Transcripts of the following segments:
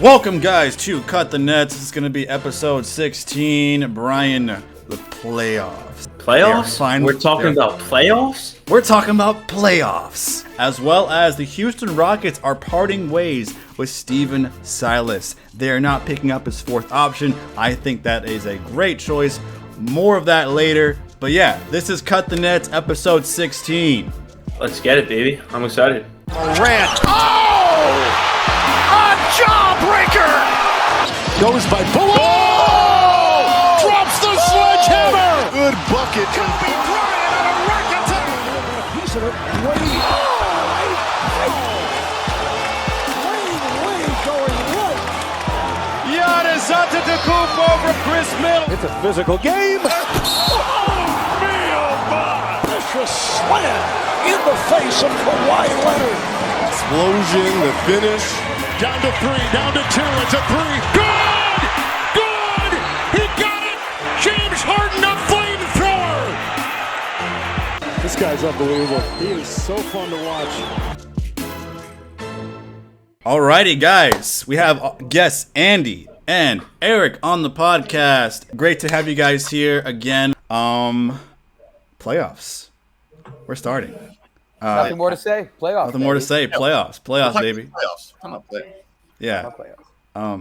Welcome, guys, to Cut the Nets. This is going to be episode 16. Brian, the playoffs. Playoffs? We're talking about playoffs? We're talking about playoffs. As well as the Houston Rockets are parting ways with Stephen Silas. They are not picking up his fourth option. I think that is a great choice. More of that later. But yeah, this is Cut the Nets, episode 16. Let's get it, baby. I'm excited. Morant. Oh! A jawbreaker! Goes by Bull. Oh! Drops the sledgehammer! Good bucket. Kobe Bryant on a rack attack. Piece of it. Way going right. Giannis Antetokounmpo over Chris Middleton. It's a physical game. Oh, my. Vicious slam in the face of Kawhi Leonard. Explosion, the finish. Down to three, down to two, it's a three. Good! Good! He got it! James Harden, a flamethrower! This guy's unbelievable. He is so fun to watch. Alrighty, guys. We have guests Andy and Erik on the podcast. Great to have you guys here again. Playoffs. We're starting. Nothing more to say. Playoffs. Nothing more to say. Playoffs. Playoffs, baby. Playoffs. I'm not playing. Yeah.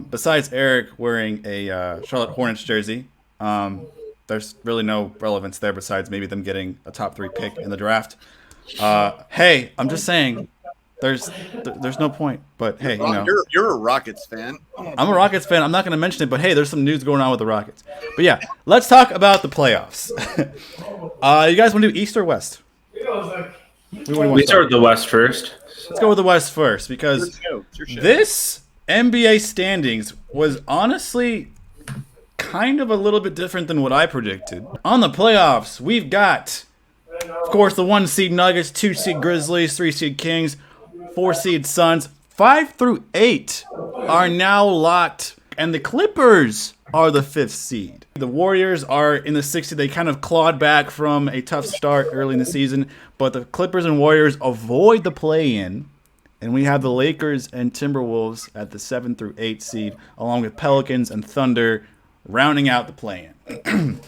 Besides Erik wearing a Charlotte Hornets jersey, there's really no relevance there besides maybe them getting a top 3 pick in the draft. Hey, I'm just saying, there's no point. But hey, you know, you're a Rockets fan. I'm a Rockets fan. I'm not going to mention it, but hey, there's some news going on with the Rockets. But yeah, let's talk about the playoffs. You guys want to do East or West? We start with the West first. Let's go with the West first because this NBA standings was honestly kind of a little bit different than what I predicted. On the playoffs, we've got, of course, the 1 seed Nuggets, 2 seed Grizzlies, 3 seed Kings, 4 seed Suns. 5 through 8 are now locked, and the Clippers are the 5th seed. The Warriors are in the 6th seed. They kind of clawed back from a tough start early in the season, but the Clippers and Warriors avoid the play-in, and we have the Lakers and Timberwolves at the 7 through 8 seed, along with Pelicans and Thunder rounding out the play-in.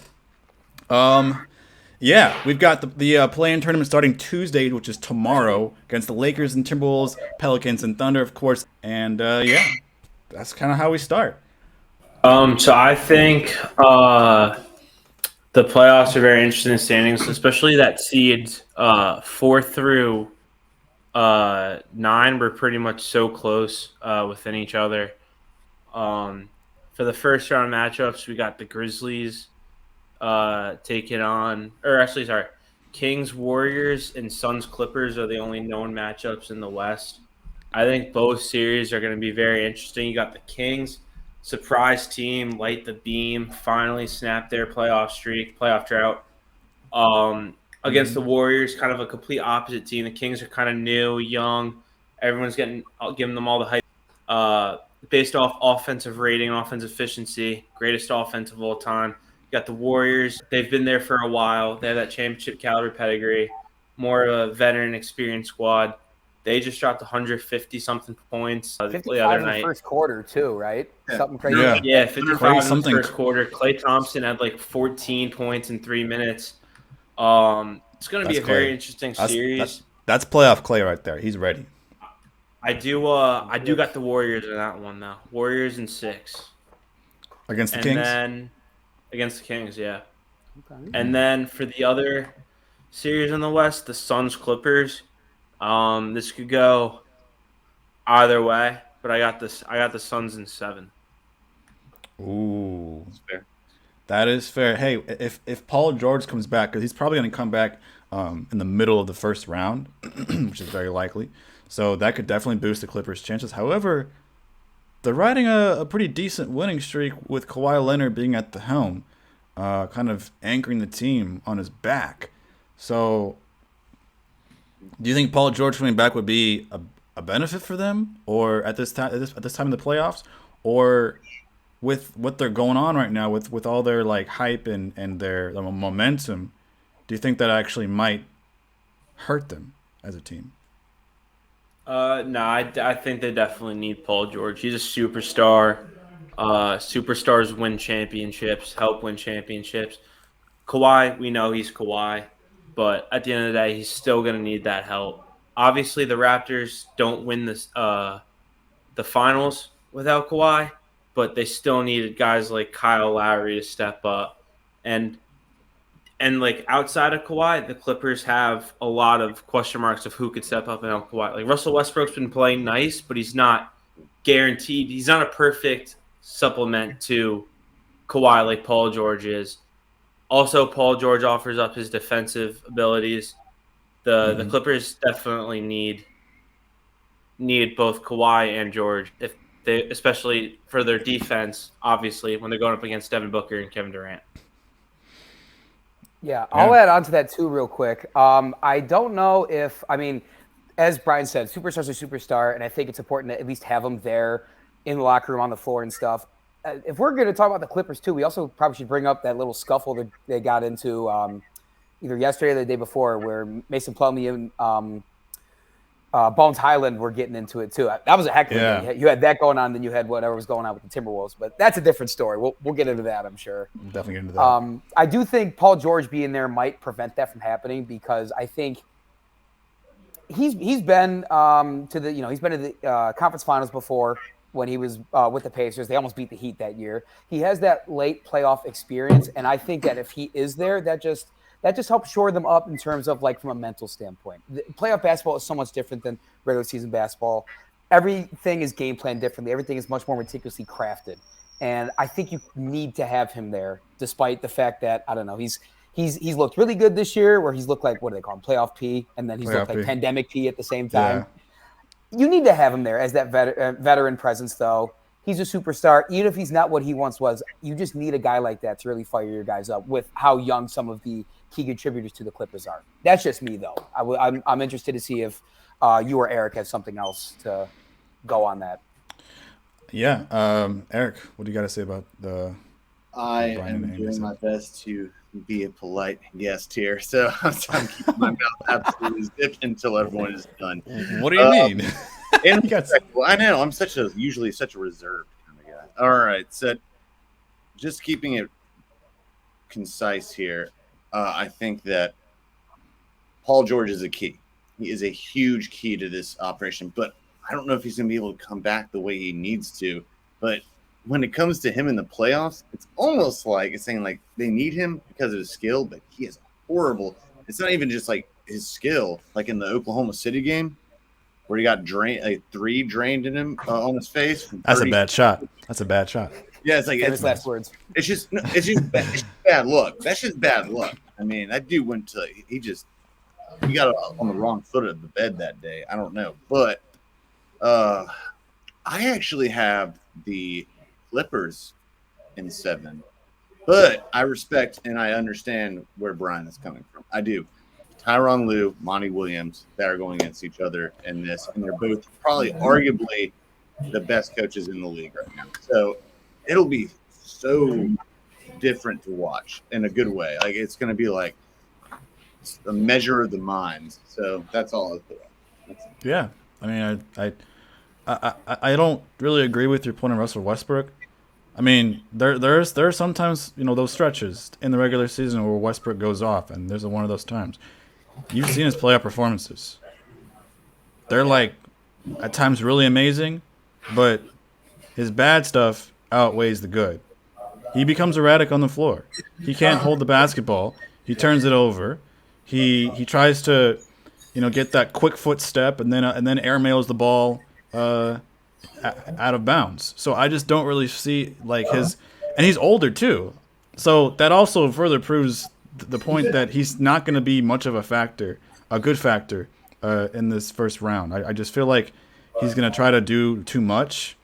Yeah, we've got the play-in tournament starting Tuesday, which is tomorrow, against the Lakers and Timberwolves, Pelicans and Thunder, of course. And yeah, that's kind of how we start. So I think the playoffs are very interesting standings, especially that seeds 4 through 9 were pretty much so close within each other. For the first round matchups, we got the Grizzlies taking on, Kings, Warriors, and Suns, Clippers are the only known matchups in the West. I think both series are going to be very interesting. You got the Kings, surprise team, light the beam, finally snapped their playoff drought. Against the Warriors, kind of a complete opposite team. The Kings are kind of new, young. Everyone's giving them all the hype. Based off offensive rating, offensive efficiency, greatest offense of all time. You got the Warriors. They've been there for a while. They have that championship caliber pedigree, more of a veteran experience squad. They just dropped 150-something points the other night. In the first quarter, too, right? Yeah. Something crazy. Yeah, 55 in the first quarter. Klay Thompson had like 14 points in 3 minutes. It's going to be a very interesting series. That's playoff Klay right there. He's ready. I do got the Warriors in that one, though. Warriors in 6. Against the Kings? Then against the Kings, yeah. Okay. And then for the other series in the West, the Suns Clippers. This could go either way, but I got the Suns in 7. Ooh, That's fair. That is fair. Hey, if Paul George comes back, because he's probably going to come back in the middle of the first round, which is very likely, so that could definitely boost the Clippers' chances. However, they're riding a pretty decent winning streak with Kawhi Leonard being at the helm, kind of anchoring the team on his back. So, do you think Paul George coming back would be a benefit for them, or at this time in the playoffs, or with what they're going on right now with all their like hype and their momentum? Do you think that actually might hurt them as a team? No, I think they definitely need Paul George. He's a superstar. Superstars win championships, help win championships. Kawhi, we know he's Kawhi, but at the end of the day, he's still going to need that help. Obviously, the Raptors don't win the finals without Kawhi, but they still needed guys like Kyle Lowry to step up. And like outside of Kawhi, the Clippers have a lot of question marks of who could step up and help Kawhi. Like Russell Westbrook's been playing nice, but he's not guaranteed. He's not a perfect supplement to Kawhi like Paul George is. Also, Paul George offers up his defensive abilities. The Clippers definitely need both Kawhi and George, if they, especially for their defense. Obviously, when they're going up against Devin Booker and Kevin Durant. Yeah, I'll add on to that too real quick. I don't know if, as Brian said, superstars are superstar, and I think it's important to at least have them there in the locker room, on the floor and stuff. If we're going to talk about the Clippers too, we also probably should bring up that little scuffle that they got into either yesterday or the day before, where Mason Plumlee and Bones Highland were getting into it too. That was a heck of a game. You had that going on, then you had whatever was going on with the Timberwolves. But that's a different story. We'll get into that, I'm sure. Definitely get into that. I do think Paul George being there might prevent that from happening, because I think he's been to the conference finals before when he was with the Pacers. They almost beat the Heat that year. He has that late playoff experience, and I think that if he is there, that just helps shore them up in terms of like from a mental standpoint. Playoff basketball is so much different than regular season basketball. Everything is game planned differently. Everything is much more meticulously crafted. And I think you need to have him there, despite the fact that, I don't know, he's looked really good this year, where he's looked like, what do they call him, playoff P, and then he's looked like pandemic P at the same time. Yeah. You need to have him there as that veteran presence, though. He's a superstar. Even if he's not what he once was, you just need a guy like that to really fire your guys up with how young some of the key contributors to the Clippers are. That's just me, though. I'm interested to see if you or Erik has something else to go on that. Yeah. Erik, what do you got to say about the I am doing my best to be a polite guest here, so I'm keeping my mouth absolutely zipped until everyone is done. What do you mean? I know I'm usually such a reserved kind of guy. All right, so just keeping it concise here. I think that Paul George is a key. He is a huge key to this operation, but I don't know if he's going to be able to come back the way he needs to. But when it comes to him in the playoffs, it's almost like it's saying like they need him because of his skill, but he is horrible. It's not even just like his skill, like in the Oklahoma City game where he got three drained in him on his face. That's a bad shot. Yeah, it's like his last words. It's just bad luck. That's just bad luck. I mean, that dude went to he got on the wrong foot of the bed that day. I don't know, but I actually have the Clippers in 7, but I respect and I understand where Brian is coming from. I do. Tyronn Lue, Monty Williams, they are going against each other in this, and they're both probably arguably the best coaches in the league right now. So it'll be so different to watch in a good way. Like it's going to be like a measure of the minds. So that's all I thought. Yeah, I mean, I don't really agree with your point on Russell Westbrook. I mean, there are sometimes those stretches in the regular season where Westbrook goes off, and there's one of those times. You've seen his playoff performances. They're like at times really amazing, but his bad stuff outweighs the good. He becomes erratic on the floor. He can't hold the basketball. He turns it over. He tries to, get that quick foot step and then airmails the ball out of bounds. So I just don't really see like his, and he's older too. So that also further proves the point that he's not going to be much of a good factor in this first round. I just feel like he's going to try to do too much,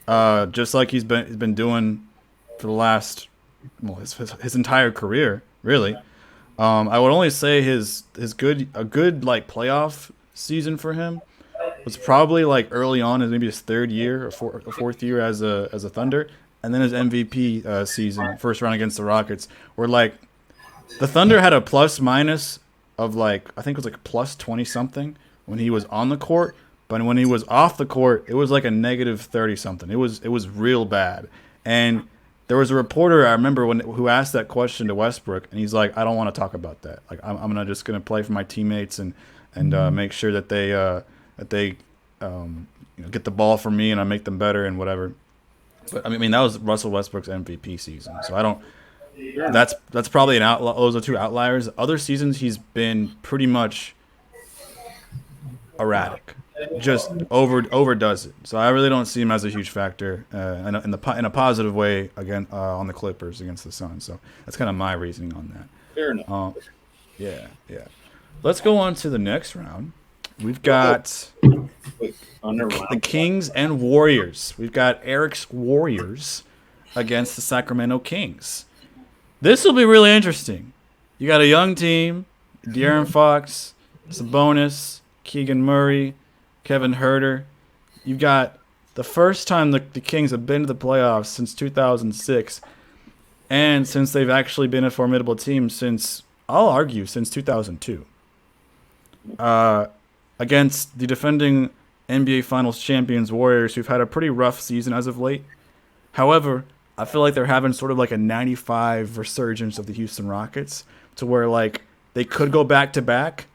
just like he's been doing for the last, his entire career, really. I would only say a good like playoff season for him was probably like early on, as maybe his third year or fourth year as a Thunder, and then his MVP season, first round against the Rockets, where like the Thunder had a plus minus of like I think it was like plus 20 something when he was on the court, but when he was off the court, it was like a negative 30 something. It was real bad. And there was a reporter I remember who asked that question to Westbrook, and he's like, I don't want to talk about that. Like I'm just gonna play for my teammates and make sure that they get the ball from me and I make them better and whatever. But I mean that was Russell Westbrook's MVP season, so I don't. That's probably an outlier. Those are two outliers. Other seasons he's been pretty much erratic, just overdoes it. So I really don't see him as a huge factor in a positive way again on the Clippers against the Suns. So that's kind of my reasoning on that. Fair enough. Yeah. Let's go on to the next round. We've got the Kings and Warriors. We've got Eric's Warriors against the Sacramento Kings. This will be really interesting. You got a young team, De'Aaron Fox, Sabonis, Keegan Murray, Kevin Huerter. You've got the first time the Kings have been to the playoffs since 2006, and since they've actually been a formidable team since, I'll argue, since 2002. Against the defending NBA Finals champions Warriors, who've had a pretty rough season as of late. However, I feel like they're having sort of like a 95 resurgence of the Houston Rockets to where like they could go back to back,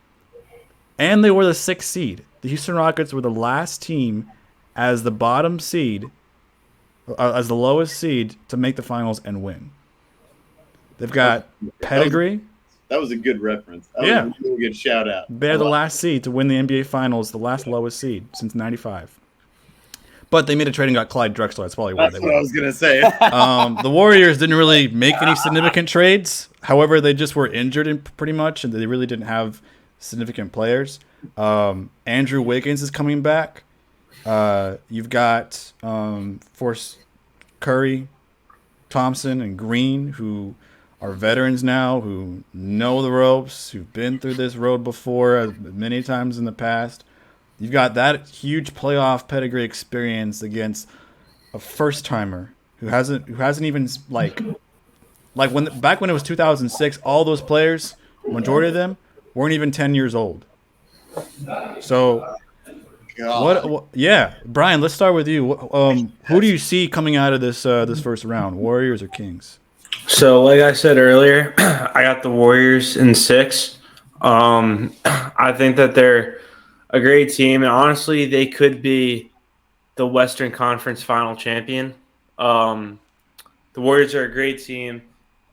and they were the 6th seed. The Houston Rockets were the last team as the bottom seed, as the lowest seed to make the finals and win. They've got pedigree. That was a good reference. That was a really good shout out. They're the last seed to win the NBA Finals, the last lowest seed since '95. But they made a trade and got Clyde Drexler. That's probably why they won. That's what I was going to say. The Warriors didn't really make any significant trades. However, they just were injured pretty much, and they really didn't have significant players. Andrew Wiggins is coming back. You've got Force Curry, Thompson, and Green, who are veterans now, who know the ropes, who've been through this road before many times in the past. You've got that huge playoff pedigree experience against a first timer who hasn't even like back when it was 2006, all those players, majority of them, weren't even 10 years old. So what yeah, Brian, let's start with you. Who do you see coming out of this first round, Warriors or Kings? So, like I said earlier, I got the Warriors in 6. I think that they're a great team, and honestly, they could be the Western Conference Final champion. The Warriors are a great team,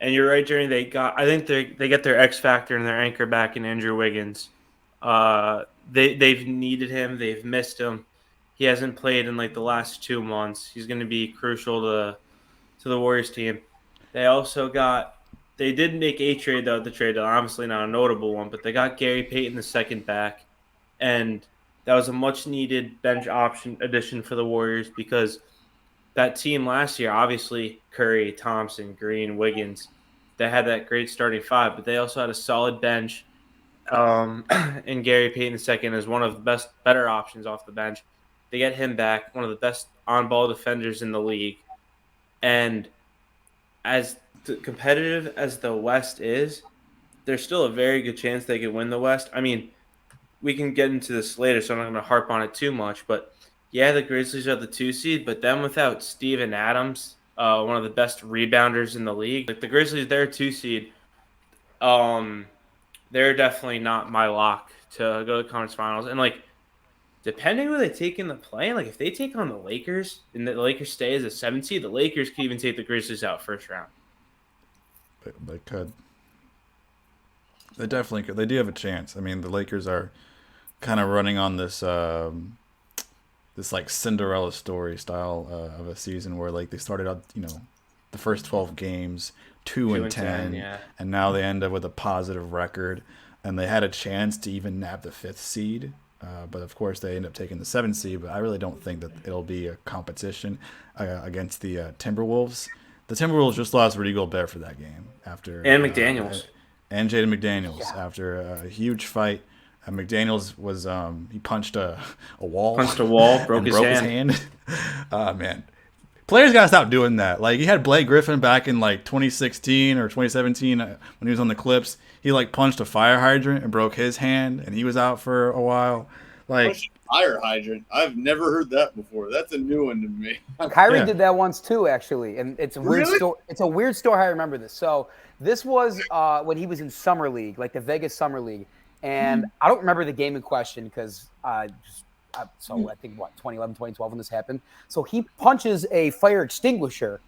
and you're right, Jerry. I think they get their X factor and their anchor back in Andrew Wiggins. They've needed him. They've missed him. He hasn't played in like the last 2 months. He's going to be crucial to the Warriors team. They did make a trade, though. The trade, obviously not a notable one, but they got Gary Payton II back, and that was a much-needed bench option addition for the Warriors because that team last year, obviously Curry, Thompson, Green, Wiggins, they had that great starting 5, but they also had a solid bench. And Gary Payton II is one of the better options off the bench. They get him back, one of the best on-ball defenders in the league, and as competitive as the West is, there's still a very good chance they could win the West. I mean, we can get into this later, so I'm not going to harp on it too much. But, yeah, the Grizzlies are the 2 seed, but then without Steven Adams, one of the best rebounders in the league, like the Grizzlies, they're a 2 seed. They're definitely not my lock to go to the conference finals. And, like, depending who they take in the play, like if they take on the Lakers and the Lakers stay as a 7 seed, the Lakers could even take the Grizzlies out first round. They could. They definitely could. They do have a chance. I mean, the Lakers are kind of running on this this like Cinderella story style of a season where like they started out, the first 12 games 2-10, yeah. And now they end up with a positive record, and they had a chance to even nab the 5th seed. But of course, they end up taking the 7th seed. But I really don't think that it'll be a competition against the Timberwolves. The Timberwolves just lost Rudy Gobert for that game And McDaniels. And Jaden McDaniels after a huge fight. McDaniels was he punched a wall. Broke his hand. Man. Players gotta stop doing that. Like he had Blake Griffin back in like 2016 or 2017 when he was on the Clips. He like punched a fire hydrant and broke his hand, and he was out for a while. Like Fire hydrant. I've never heard that before. That's a new one to me. Kyrie did that once too, actually, and it's a weird Really? story. It's a weird story how I remember this. So this was when he was in summer league, like the Vegas summer league, and I don't remember the game in question because so I think 2011, 2012 when this happened. So he punches a fire extinguisher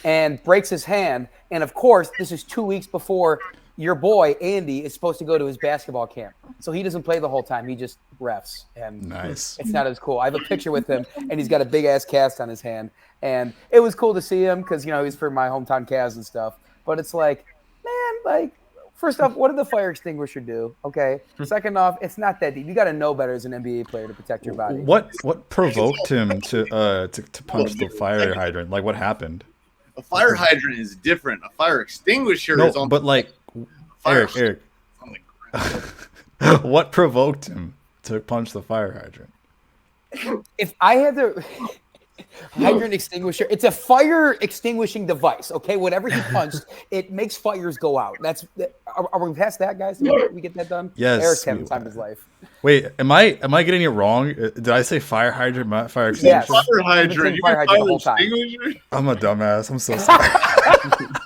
and breaks his hand, and of course this is 2 weeks before your boy Andy is supposed to go to his basketball camp. So he doesn't play the whole time. He just refs. And nice. It's not as cool. I have a picture with him, and he's got a big-ass cast on his hand. And it was cool to see him because, he's for my hometown Cavs and stuff. But it's like, man, first off, what did the fire extinguisher do? Okay. Second off, it's not that deep. You got to know better as an NBA player to protect your body. What provoked him to punch the fire hydrant? Like, what happened? A fire hydrant is different. A fire extinguisher is on. But like, Erik. What provoked him to punch the fire hydrant? If I had the hydrant extinguisher, it's a fire extinguishing device. Okay, whatever he punched, it makes fires go out. Are we past that, guys? Did we get that done? Yes. Eric's having time of his life. Wait, am I getting it wrong? Did I say fire hydrant, not fire extinguisher? Yes. Fire hydrant. You fire hydrant the whole time. extinguisher? I'm a dumbass. I'm so sorry.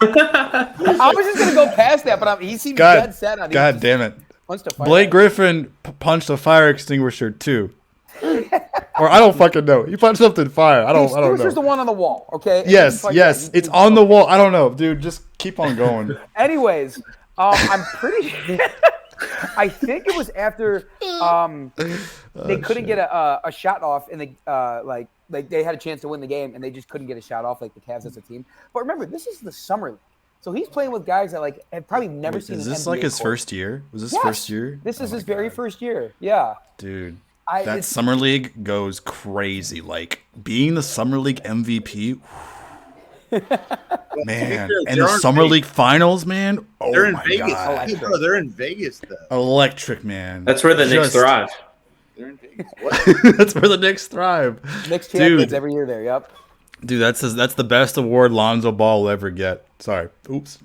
I was just gonna go past that, but he seemed dead set on it. God damn it. Punched a fire Blake hydrant. Griffin punched a fire extinguisher too. Or I don't fucking know. He punched something fire. I don't know. Extinguisher's the one on the wall, okay? Yes. It's on the wall. I don't know, dude. Just keep on going. Anyways, I'm pretty. I think it was after they couldn't get a shot off, and like they had a chance to win the game, and they just couldn't get a shot off, like the Cavs as a team. But remember, this is the summer league, so he's playing with guys that have probably never seen. Is this an like NBA his court. first year? Was this Yes. first year? This is his my very God. first year. Yeah, Dude. That it's- summer league goes crazy. Like being the summer league MVP, man, and the summer league finals, man. Oh They're in my Vegas. God, Hey, bro, they're in Vegas, though. electric, man. That's where the Knicks thrive. They're in Vegas. What? That's where the Knicks thrive. Knicks champions Dude. every year there. Yep. Dude, that's the best award Lonzo Ball will ever get. Sorry. Oops.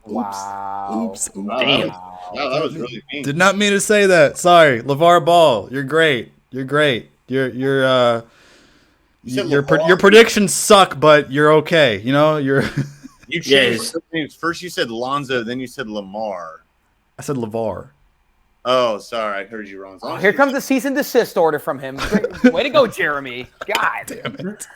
Wow. Oops. Wow, Damn. that was really mean. Did not mean to say that. Sorry, LeVar Ball. You're great. You're great. Your said LeVar? your predictions suck, but you're okay. You're. You changed Yes. names. First you said Lonzo, then you said Lamar. I said LeVar. Oh, sorry, I heard you wrong. Oh, here comes the cease and desist order from him. Great. Way to go, Jeremy. God. Damn it.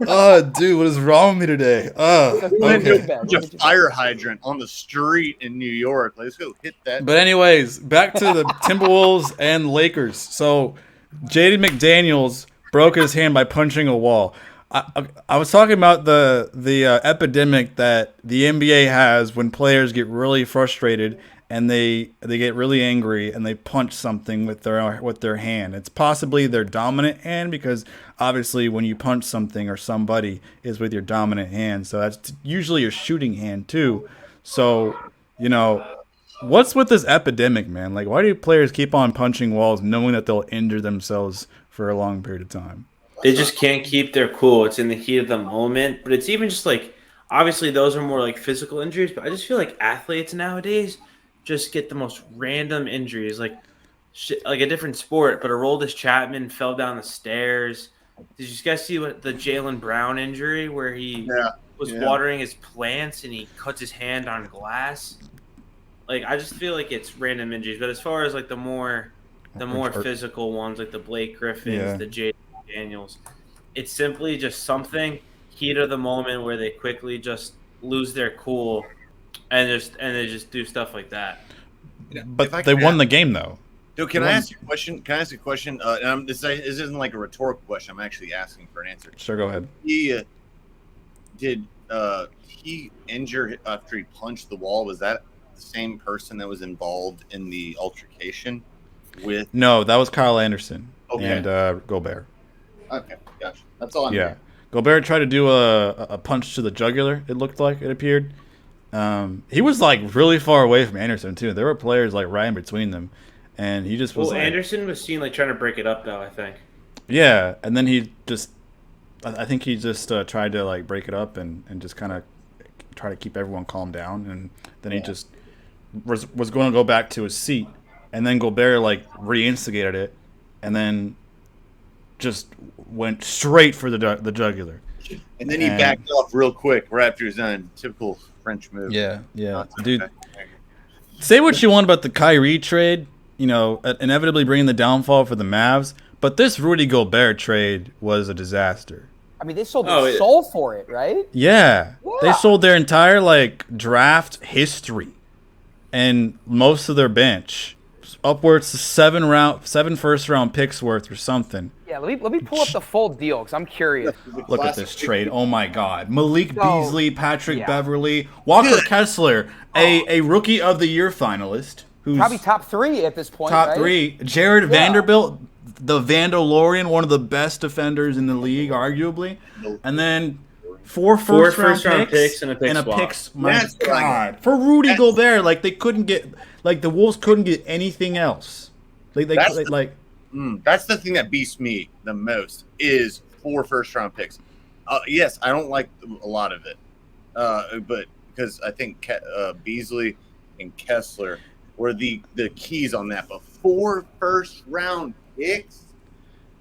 Oh, dude, what is wrong with me today? Oh, okay. Just fire hydrant on the street in New York. Let's go hit that. But anyways, back to the Timberwolves and Lakers. So, Jaden McDaniels broke his hand by punching a wall. I was talking about the epidemic that the NBA has when players get really frustrated and they get really angry and they punch something with their hand. It's possibly their dominant hand because obviously when you punch something or somebody is with your dominant hand. So that's usually your shooting hand too. So, what's with this epidemic, man? Like, why do players keep on punching walls knowing that they'll injure themselves for a long period of time? They just can't keep their cool. It's in the heat of the moment. But it's even just like, obviously those are more like physical injuries, but I just feel like athletes nowadays just get the most random injuries, like a different sport. But Aroldis Chapman fell down the stairs. Did you guys see what the Jaylen Brown injury where he was watering his plants and he cuts his hand on glass? Like, I just feel like it's random injuries. But as far as like the more physical ones, like the Blake Griffins, the Jaden Daniels, it's simply just something heat of the moment where they quickly just lose their cool and they just do stuff like that. But they won the game though. Dude, can I ask you a question? This isn't like a rhetorical question. I'm actually asking for an answer. Sure, go ahead. Did he injure after he punched the wall? Was that the same person that was involved in the altercation with? No, that was Kyle Anderson and Gobert. Okay, gotcha. That's all I'm Yeah. Gobert tried to do a punch to the jugular, it looked like, it appeared. He was like really far away from Anderson too. There were players like right in between them. And he just was Well, like, Anderson was seen like trying to break it up though, I think. Yeah, and then I think he just tried to like break it up and just kind of try to keep everyone calm down. And then he just was going to go back to his seat. And then Gobert like re-instigated it. and then just went straight for the jugular. And then he backed off real quick right after his own typical French move. Yeah, dude. Say what you want about the Kyrie trade, inevitably bringing the downfall for the Mavs, but this Rudy Gobert trade was a disaster. I mean, they sold their soul for it, right? Yeah. They sold their entire draft history and most of their bench, upwards to 7 first-round picks worth or something. Yeah, let me pull up the full deal because I'm curious. Look at this trade. Oh my God. Malik Beasley, Patrick Beverley, Walker Kessler, a Rookie of the Year finalist. Who's probably top 3 at this point. Top 3. Jared Vanderbilt, the Vandalorian, one of the best defenders in the league, arguably. And then 4 first-round picks and a pick swap. My God. For Rudy Gobert, they couldn't get, the Wolves couldn't get anything else. That's the thing that beats me the most is 4 first-round picks. Yes, I don't like a lot of it, but because I think Beasley and Kessler were the keys on that. But 4 first-round picks?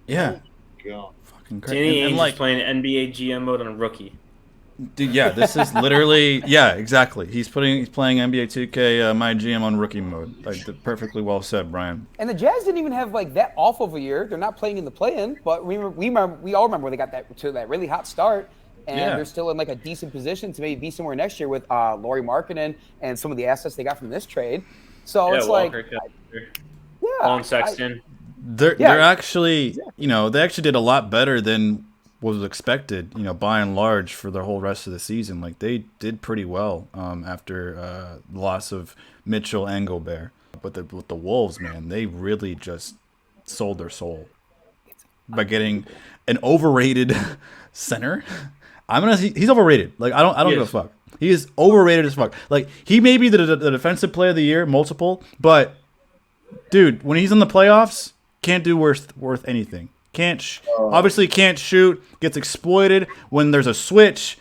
Yeah. Oh, God. Fucking crazy. And he's playing NBA GM mode on a rookie. Dude, yeah, this is literally exactly. He's playing NBA 2K My GM on rookie mode. Perfectly well said, Brian. And the Jazz didn't even have that awful of a year. They're not playing in the play-in, but we all remember when they got that really hot start, and they're still in a decent position to maybe be somewhere next year with Lauri Markkanen and some of the assets they got from this trade. So it's Walker, Colin Sexton. They're actually they actually did a lot better than was expected, by and large for the whole rest of the season. They did pretty well after the loss of Mitchell and Gobert. But with the Wolves, man, they really just sold their soul by getting an overrated center. He's overrated. I don't give a fuck. He is overrated as fuck. He may be the defensive player of the year, multiple, but dude, when he's in the playoffs, can't do worth anything. Obviously can't shoot, gets exploited when there's a switch.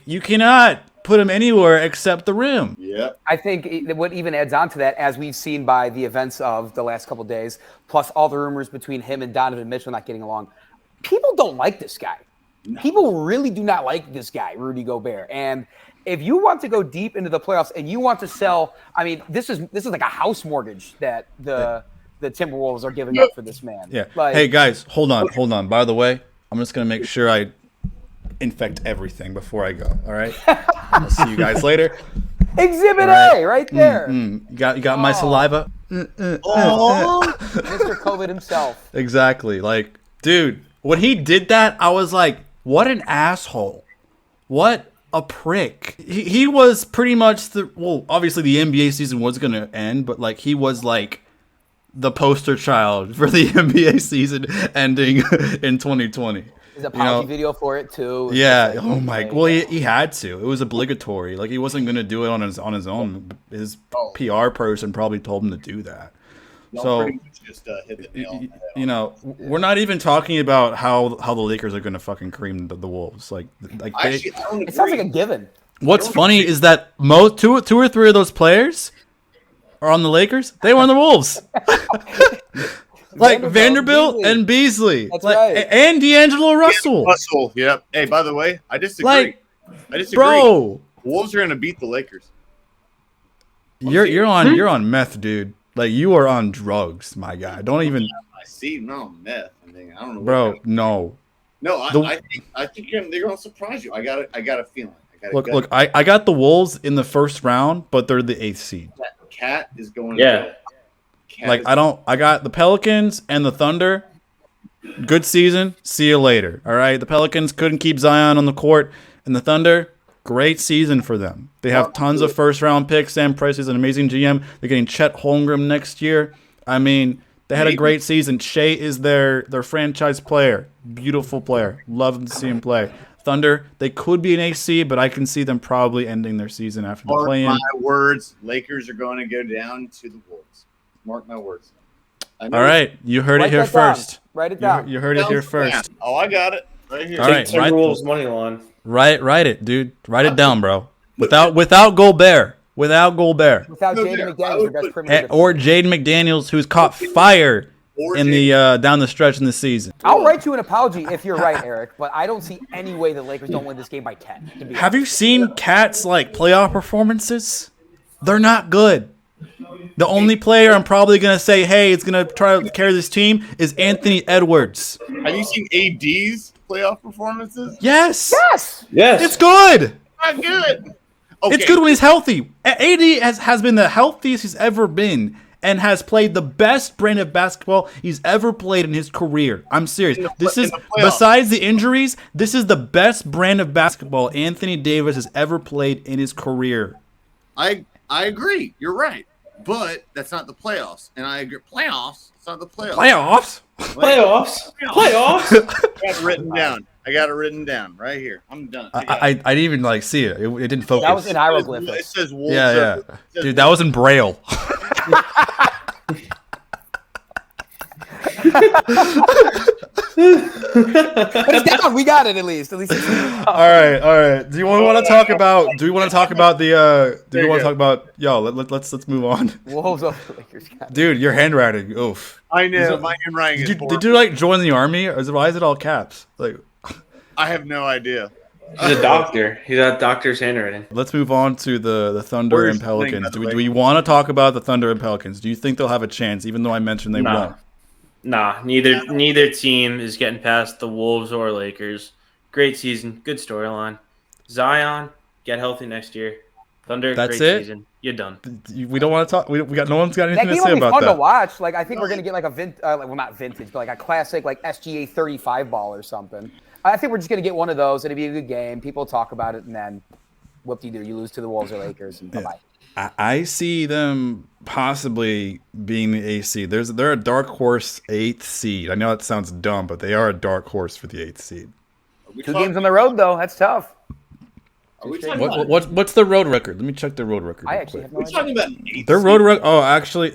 You cannot put him anywhere except the rim. Yeah. I think what even adds on to that, as we've seen by the events of the last couple of days, plus all the rumors between him and Donovan Mitchell not getting along, people don't like this guy. No. People really do not like this guy, Rudy Gobert. And if you want to go deep into the playoffs and you want to sell, I mean, this is like a house mortgage that the Timberwolves are giving up for this man. Yeah. Hey guys, hold on. By the way, I'm just gonna make sure I infect everything before I go. All right. I'll see you guys later. Exhibit A, right there. You got my saliva. Mr. COVID himself. Exactly. Dude, when he did that, I was like, what an asshole. What a prick. He was pretty much obviously the NBA season was gonna end, but he was the poster child for the NBA season ending in 2020. There's a apology video for it too. Yeah. Oh my. Well, he had to. It was obligatory. He wasn't going to do it on his own. His PR person probably told him to do that. So just hit the nail. We're not even talking about how the Lakers are going to fucking cream the Wolves. It sounds like a given. What's funny is that two or three of those players are on the Lakers. They were on the Wolves. Vanderbilt and Beasley. That's right. And D'Angelo Russell. Yep. Hey, by the way, I disagree. Bro. Wolves are going to beat the Lakers. You're on meth, dude. You are on drugs, my guy. Don't even. I see. No meth. I don't know. Bro, no. No, I think they're going to surprise you. I got a feeling. Look. I got the Wolves in the first round, but they're the 8th seed. Cat is going. Yeah. I got the Pelicans and the Thunder. Good season. See you later. All right. The Pelicans couldn't keep Zion on the court, and the Thunder, great season for them. They have tons of first-round picks. Sam Price is an amazing GM. They're getting Chet Holmgren next year. I mean, they had a great season. Shea is their franchise player. Beautiful player. Love to see him play. Thunder, they could be an AC, but I can see them probably ending their season after the play-in. Mark my words, Lakers are going to go down to the Wolves. Mark my words. All right, you heard it here first. Write it down. You heard it here first. Oh, I got it right here. All right, Timberwolves money line. Write it, dude. Write it down, bro. Without Gobert. Without Jaden McDaniels, or Jaden McDaniels, who's caught fire in the down the stretch in the season. I'll write you an apology if you're right, Erik, but I don't see any way the Lakers don't win this game by 10. Have you seen Cat's playoff performances? They're not good. The only player I'm probably going to say, hey, it's going to try to carry this team is Anthony Edwards. Have you seen AD's playoff performances? Yes. Yes. It's good. Not good. Okay. It's good when he's healthy. AD has been the healthiest he's ever been and has played the best brand of basketball he's ever played in his career. I'm serious. This is, besides the injuries, this is the best brand of basketball Anthony Davis has ever played in his career. I agree. You're right. But that's not the playoffs. And I agree. Playoffs? It's not the playoffs. Playoffs. I got it written down right here. I'm done. I didn't even see it. It didn't focus. That was in hieroglyphics. It says Wolves. Yeah. Dude, that was in Braille. It's down. We got it at least. All right. Do we want to talk about let's move on. Wolves over the Lakers. Dude, your handwriting. Oof. I know. My handwriting is Did you join the army? Or why is it all caps? I have no idea. He's a doctor. He's a doctor's handwriting. Let's move on to the Thunder and Pelicans. Do we want to talk about the Thunder and Pelicans? Do you think they'll have a chance, even though I mentioned they won't? Nah, neither team is getting past the Wolves or Lakers. Great season, good storyline. Zion, get healthy next year. Thunder, That's great it? Season. You're done. We don't want to talk. We got no one's got anything That to game say will be about fun that. to watch. I think we're gonna get not vintage, but a classic SGA 35 ball or something. I think we're just gonna get one of those. It'll be a good game. People talk about it, and then whoop-de-doo, you lose to the Wolves or Lakers, and bye-bye. I see them possibly being the 8th seed. They're a dark horse 8th seed. I know that sounds dumb, but they are a dark horse for the 8th seed. 2 games on the road, though. That's tough. What's the road record? Let me check their road record. I actually have no idea. Talking about Their road record. Oh, actually,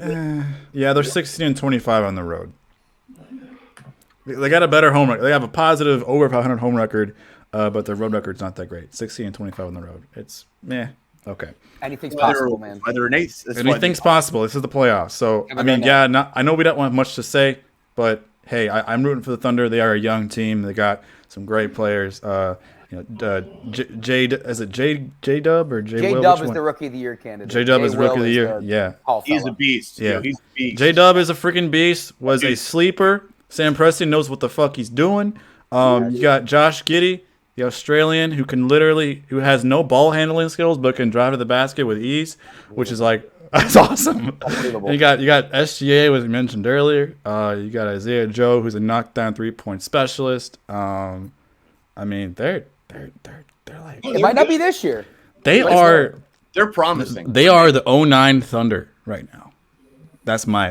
yeah, they're 16-25 on the road. They got a better home record. They have a positive over 500 home record, but their road record's not that great. 16-25 on the road. It's meh. Okay. Anything's possible, man. Anything's possible. This is the playoffs. So, I know we don't want much to say, but hey, I'm rooting for the Thunder. They are a young team. They got some great players. J-Dub or J-Will? J-Dub is the Rookie of the Year candidate. J-Dub is Rookie of the Year. Yeah. He's a beast. Yeah. He's a beast. J-Dub is a freaking beast. Was a sleeper. Sam Presti knows what the fuck he's doing. You got Josh Giddey, the Australian, who has no ball handling skills but can drive to the basket with ease, which is that's awesome. And you got SGA, was mentioned earlier. You got Isaiah Joe, who's a knockdown 3-point specialist. They're It might not be this year. They're promising. They are the 09 Thunder right now. That's my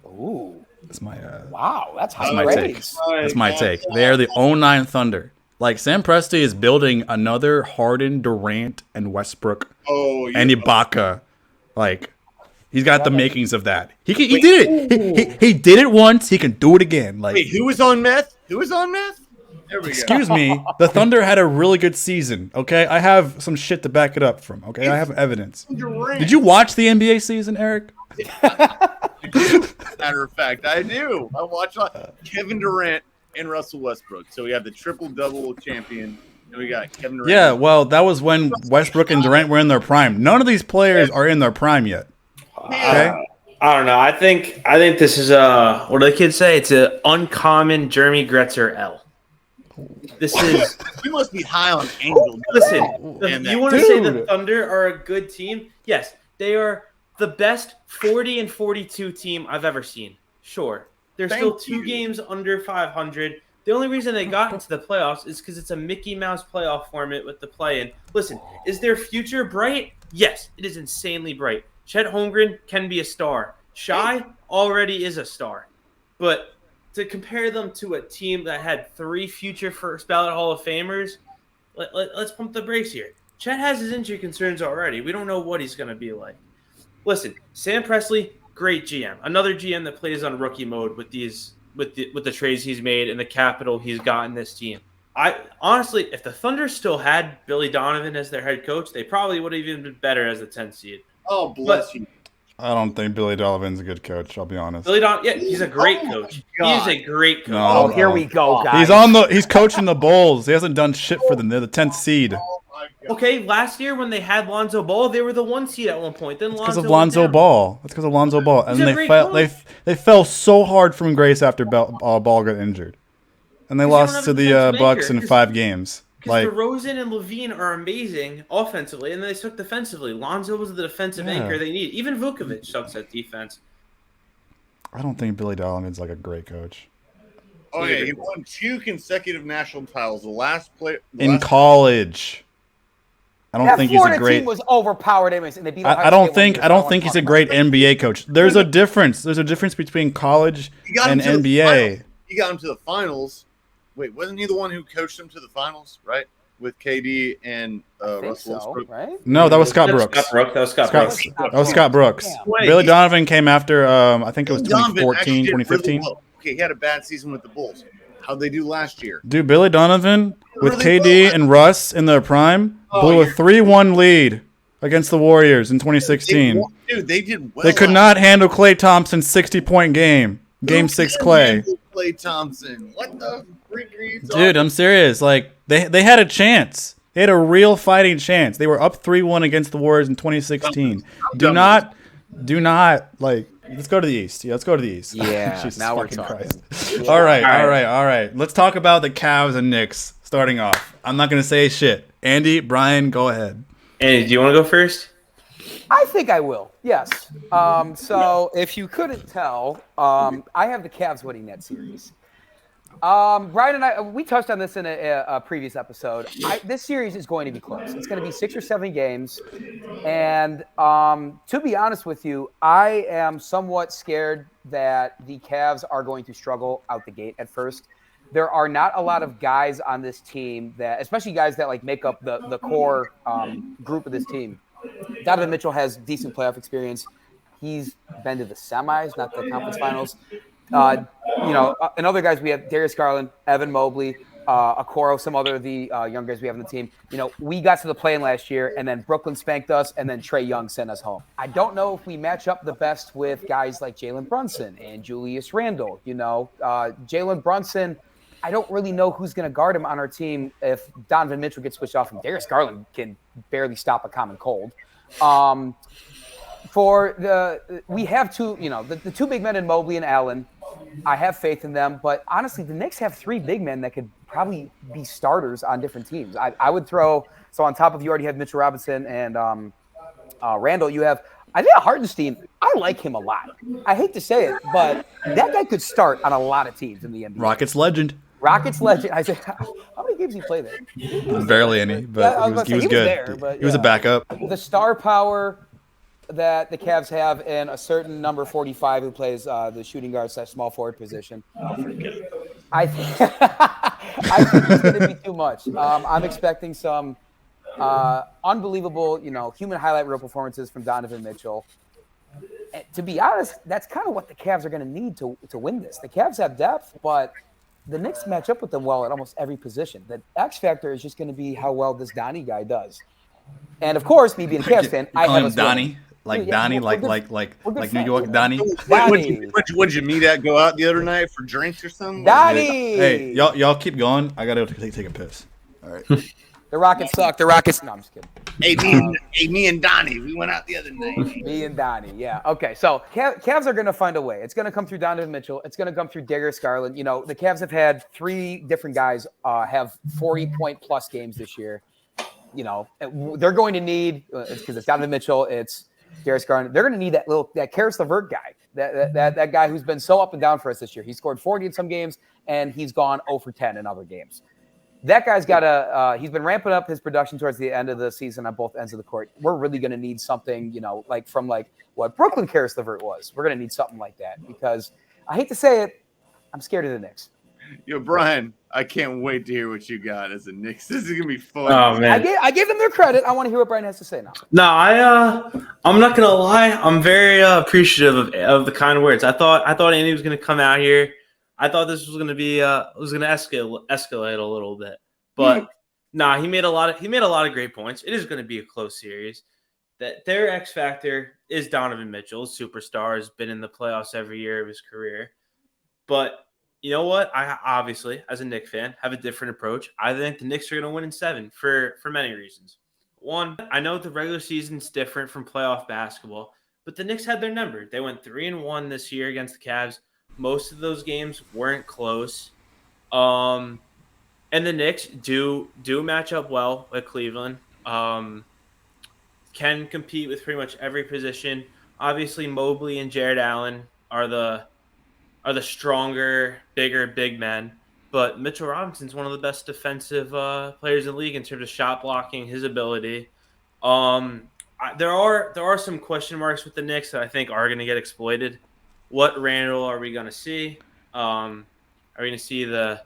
Ooh. That's my wow, that's high my take. That's my take. They are the 09 Thunder. Sam Presti is building another Harden, Durant, and Westbrook and Ibaka. He's got the makings of that. He did it. He did it once. He can do it again. Wait, who was on meth? There we go. Excuse me. The Thunder had a really good season. Okay, I have some shit to back it up from. Okay, I have evidence. Durant. Did you watch the NBA season, Erik? Matter of fact, I do. I watch Kevin Durant and Russell Westbrook. So we have the triple-double champion, and we got Kevin Durant. Yeah, well, that was when Westbrook and Durant were in their prime. None of these players are in their prime yet. Okay? I don't know. I think this is what do the kids say? It's an uncommon Jeremy Gretzer L. This is. We must be high on angel. Listen, you want to say the Thunder are a good team? Yes, they are the best 40-42 team I've ever seen. Sure, they're still 2 games under 500. The only reason they got into the playoffs is because it's a Mickey Mouse playoff format with the play-in. Listen, is their future bright? Yes, it is insanely bright. Chet Holmgren can be a star. Shai already is a star, but to compare them to a team that had 3 future first ballot Hall of Famers, let's pump the brakes here. Chet has his injury concerns already. We don't know what he's going to be like. Listen, Sam Presti, great GM. Another GM that plays on rookie mode with the trades he's made and the capital he's gotten this team. I honestly, if the Thunder still had Billy Donovan as their head coach, they probably would have even been better as the 10th seed. Oh, bless you. I don't think Billy Donovan's a good coach. I'll be honest. He's a great coach. He's a great coach. No, here we go, guys. He's coaching the Bulls. He hasn't done shit for them. They're the 10th seed. Okay, last year when they had Lonzo Ball, they were the 1 seed at one point. Then because of Lonzo Ball. That's because of Lonzo Ball, and they fell so hard from grace after Ball got injured, and they lost to the Bucks in 5 games. Because DeRozan and Levine are amazing offensively, and then they suck defensively. Lonzo was the defensive anchor they need. Even Vukovic sucks at defense. I don't think Billy Donovan's like a great coach. Oh yeah, he won 2 consecutive national titles. The last player in college. I don't think he's a great. Team was overpowered, and they beat I don't think he's a great NBA coach. There's a difference. There's a difference between college and NBA. He got him to the finals. Wait, wasn't he the one who coached him to the finals, right? With KD and Russell Westbrook, right? No, that was Scott Brooks. That was Scott Brooks. Billy Donovan came after, I think it was 2014, 2015. Really okay, he had a bad season with the Bulls. How'd they do last year? Dude, Billy Donovan, with KD and Russ in their prime, blew a 3-1 lead against the Warriors in 2016. They did well. They could not handle Klay Thompson's 60-point game. Game 6 Klay. Klay Thompson. What the freak are you talking? Dude, I'm serious. Like, they had a chance. They had a real fighting chance. They were up 3-1 against the Warriors in 2016. Do not, like, let's go to the East. Yeah, let's go to the East. Yeah, Jesus now we're fucking talking. Christ. Yeah. All right. Let's talk about the Cavs and Knicks starting off. I'm not going to say shit. Andy, Brian, go ahead. Andy, do you want to go first? I think I will, yes. So if you couldn't tell, I have the Cavs winning that series. Brian and I, we touched on this in a previous episode. This series is going to be close. It's going to be 6 or 7 games. And to be honest with you, I am somewhat scared that the Cavs are going to struggle out the gate at first. There are not a lot of guys on this team that, especially guys that like make up the core group of this team. Donovan Mitchell has decent playoff experience. He's been to the semis, not the conference finals. And other guys, we have Darius Garland, Evan Mobley, Okoro, some other of the young guys we have on the team. We got to the play-in last year, and then Brooklyn spanked us, and then Trae Young sent us home. I don't know if we match up the best with guys like Jalen Brunson and Julius Randle. Jalen Brunson, I don't really know who's going to guard him on our team if Donovan Mitchell gets switched off, and Darius Garland can barely stop a common cold. We have two, the 2 big men in Mobley and Allen. I have faith in them, but honestly, the Knicks have 3 big men that could probably be starters on different teams. I would throw, so on top of you already have Mitchell Robinson and Randall, you have Isaiah Hartenstein. I like him a lot. I hate to say it, but that guy could start on a lot of teams in the NBA. Rockets legend. Isaiah, how many games did he play there? Barely any, but he was good. He was a backup. The star power that the Cavs have in a certain number 45 who plays the shooting guard / small forward position. I think it's going to be too much. I'm expecting some unbelievable, human highlight reel performances from Donovan Mitchell. And to be honest, that's kind of what the Cavs are going to need to win this. The Cavs have depth, but the Knicks match up with them well at almost every position. The X factor is just going to be how well this Donnie guy does. And of course, me being a Cavs fan, I have Donnie. Like Donnie, like New York Donnie. What'd you meet at? Go out the other night for drinks or something? Donnie. Hey, y'all keep going. I gotta take a piss. All right. The Rockets suck. No, I'm just kidding. Me and Donnie, we went out the other night. Me and Donnie, yeah. Okay, so Cavs are going to find a way. It's going to come through Donovan Mitchell. It's going to come through Darius Garland. The Cavs have had 3 different guys have 40-point-plus games this year. They're going to need it's because it's Donovan Mitchell. It's Darius Garland. They're going to need that Karis LeVert guy, that guy who's been so up and down for us this year. He scored 40 in some games, and he's gone 0 for 10 in other games. That guy's got he's been ramping up his production towards the end of the season on both ends of the court. We're really going to need something, like from what Brooklyn Karis LeVert was. We're going to need something like that because I hate to say it, I'm scared of the Knicks. Brian, I can't wait to hear what you got as a Knicks. This is going to be fun. Oh, man. I gave them their credit. I want to hear what Brian has to say now. No, I'm not going to lie. I'm very appreciative of the kind words. I thought Andy was going to come out here. I thought this was going to be escalate a little bit, but he made a lot of great points. It is going to be a close series. that their X factor is Donovan Mitchell, superstar, has been in the playoffs every year of his career. But you know what? I obviously, as a Knicks fan, have a different approach. I think the Knicks are going to win in 7 for many reasons. One, I know the regular season's different from playoff basketball, but the Knicks had their number. They went 3-1 this year against the Cavs. Most of those games weren't close. And the Knicks do match up well with Cleveland. Can compete with pretty much every position. Obviously, Mobley and Jared Allen are the stronger, bigger big men. But Mitchell Robinson's one of the best defensive players in the league in terms of shot blocking, his ability. There are some question marks with the Knicks that I think are going to get exploited. What Randall are we going to see? Are we going to see the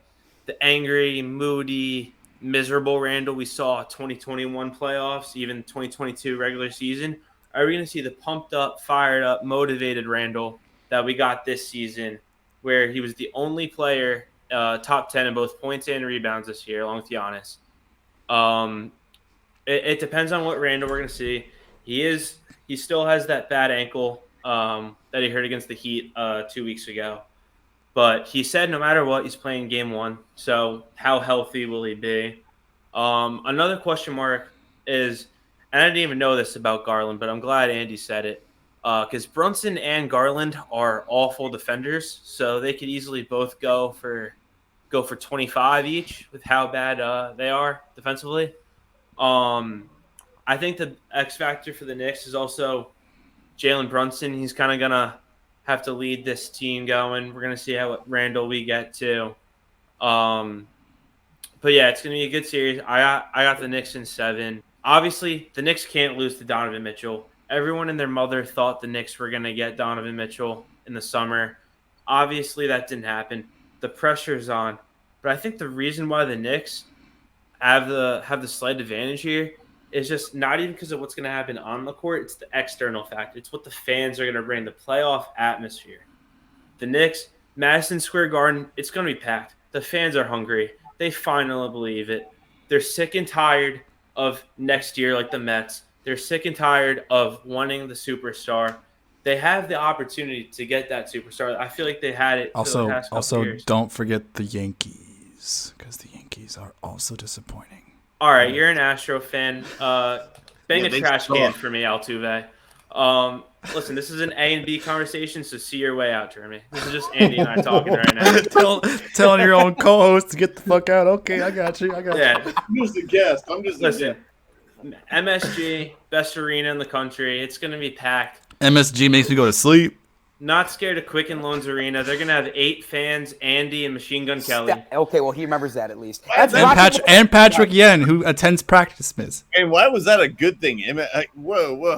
angry, moody, miserable Randall we saw 2021 playoffs, even 2022 regular season? Are we going to see the pumped up, fired up, motivated Randall that we got this season, where he was the only player top 10 in both points and rebounds this year, along with Giannis? It depends on what Randall we're going to see. He still has that bad ankle that he hurt against the Heat 2 weeks ago. But he said no matter what, he's playing game 1. So how healthy will he be? Another question mark is, and I didn't even know this about Garland, but I'm glad Andy said it, because Brunson and Garland are awful defenders, so they could easily both go for 25 each with how bad they are defensively. I think the X factor for the Knicks is also Jalen Brunson. He's kind of gonna have to lead this team going. We're gonna see how Randall we get to. But yeah, it's gonna be a good series. I got the Knicks in 7. Obviously, the Knicks can't lose to Donovan Mitchell. Everyone and their mother thought the Knicks were gonna get Donovan Mitchell in the summer. Obviously, that didn't happen. The pressure's on. But I think the reason why the Knicks have the slight advantage here is just not even because of what's going to happen on the court. It's the external factor. It's what the fans are going to bring, the playoff atmosphere. The Knicks, Madison Square Garden, it's going to be packed. The fans are hungry. They finally believe it. They're sick and tired of next year like the Mets. They're sick and tired of wanting the superstar. They have the opportunity to get that superstar. I feel like they had it for the past couple years. Don't forget the Yankees, because the Yankees are also disappointing. All right, you're an Astro fan. Bang a trash can for me, Altuve. Listen, this is an A and B conversation, so see your way out, Jeremy. This is just Andy and I talking right now. Telling your own co-host to get the fuck out. Okay, I got you. Yeah. I'm just a guest. Listen, MSG, best arena in the country. It's going to be packed. MSG makes me go to sleep. Not scared of Quicken Loans Arena. They're going to have 8 fans, Andy and Machine Gun Kelly. Okay, well, he remembers that at least. And Patrick Yen, who attends practice miss. And why was that a good thing? Whoa.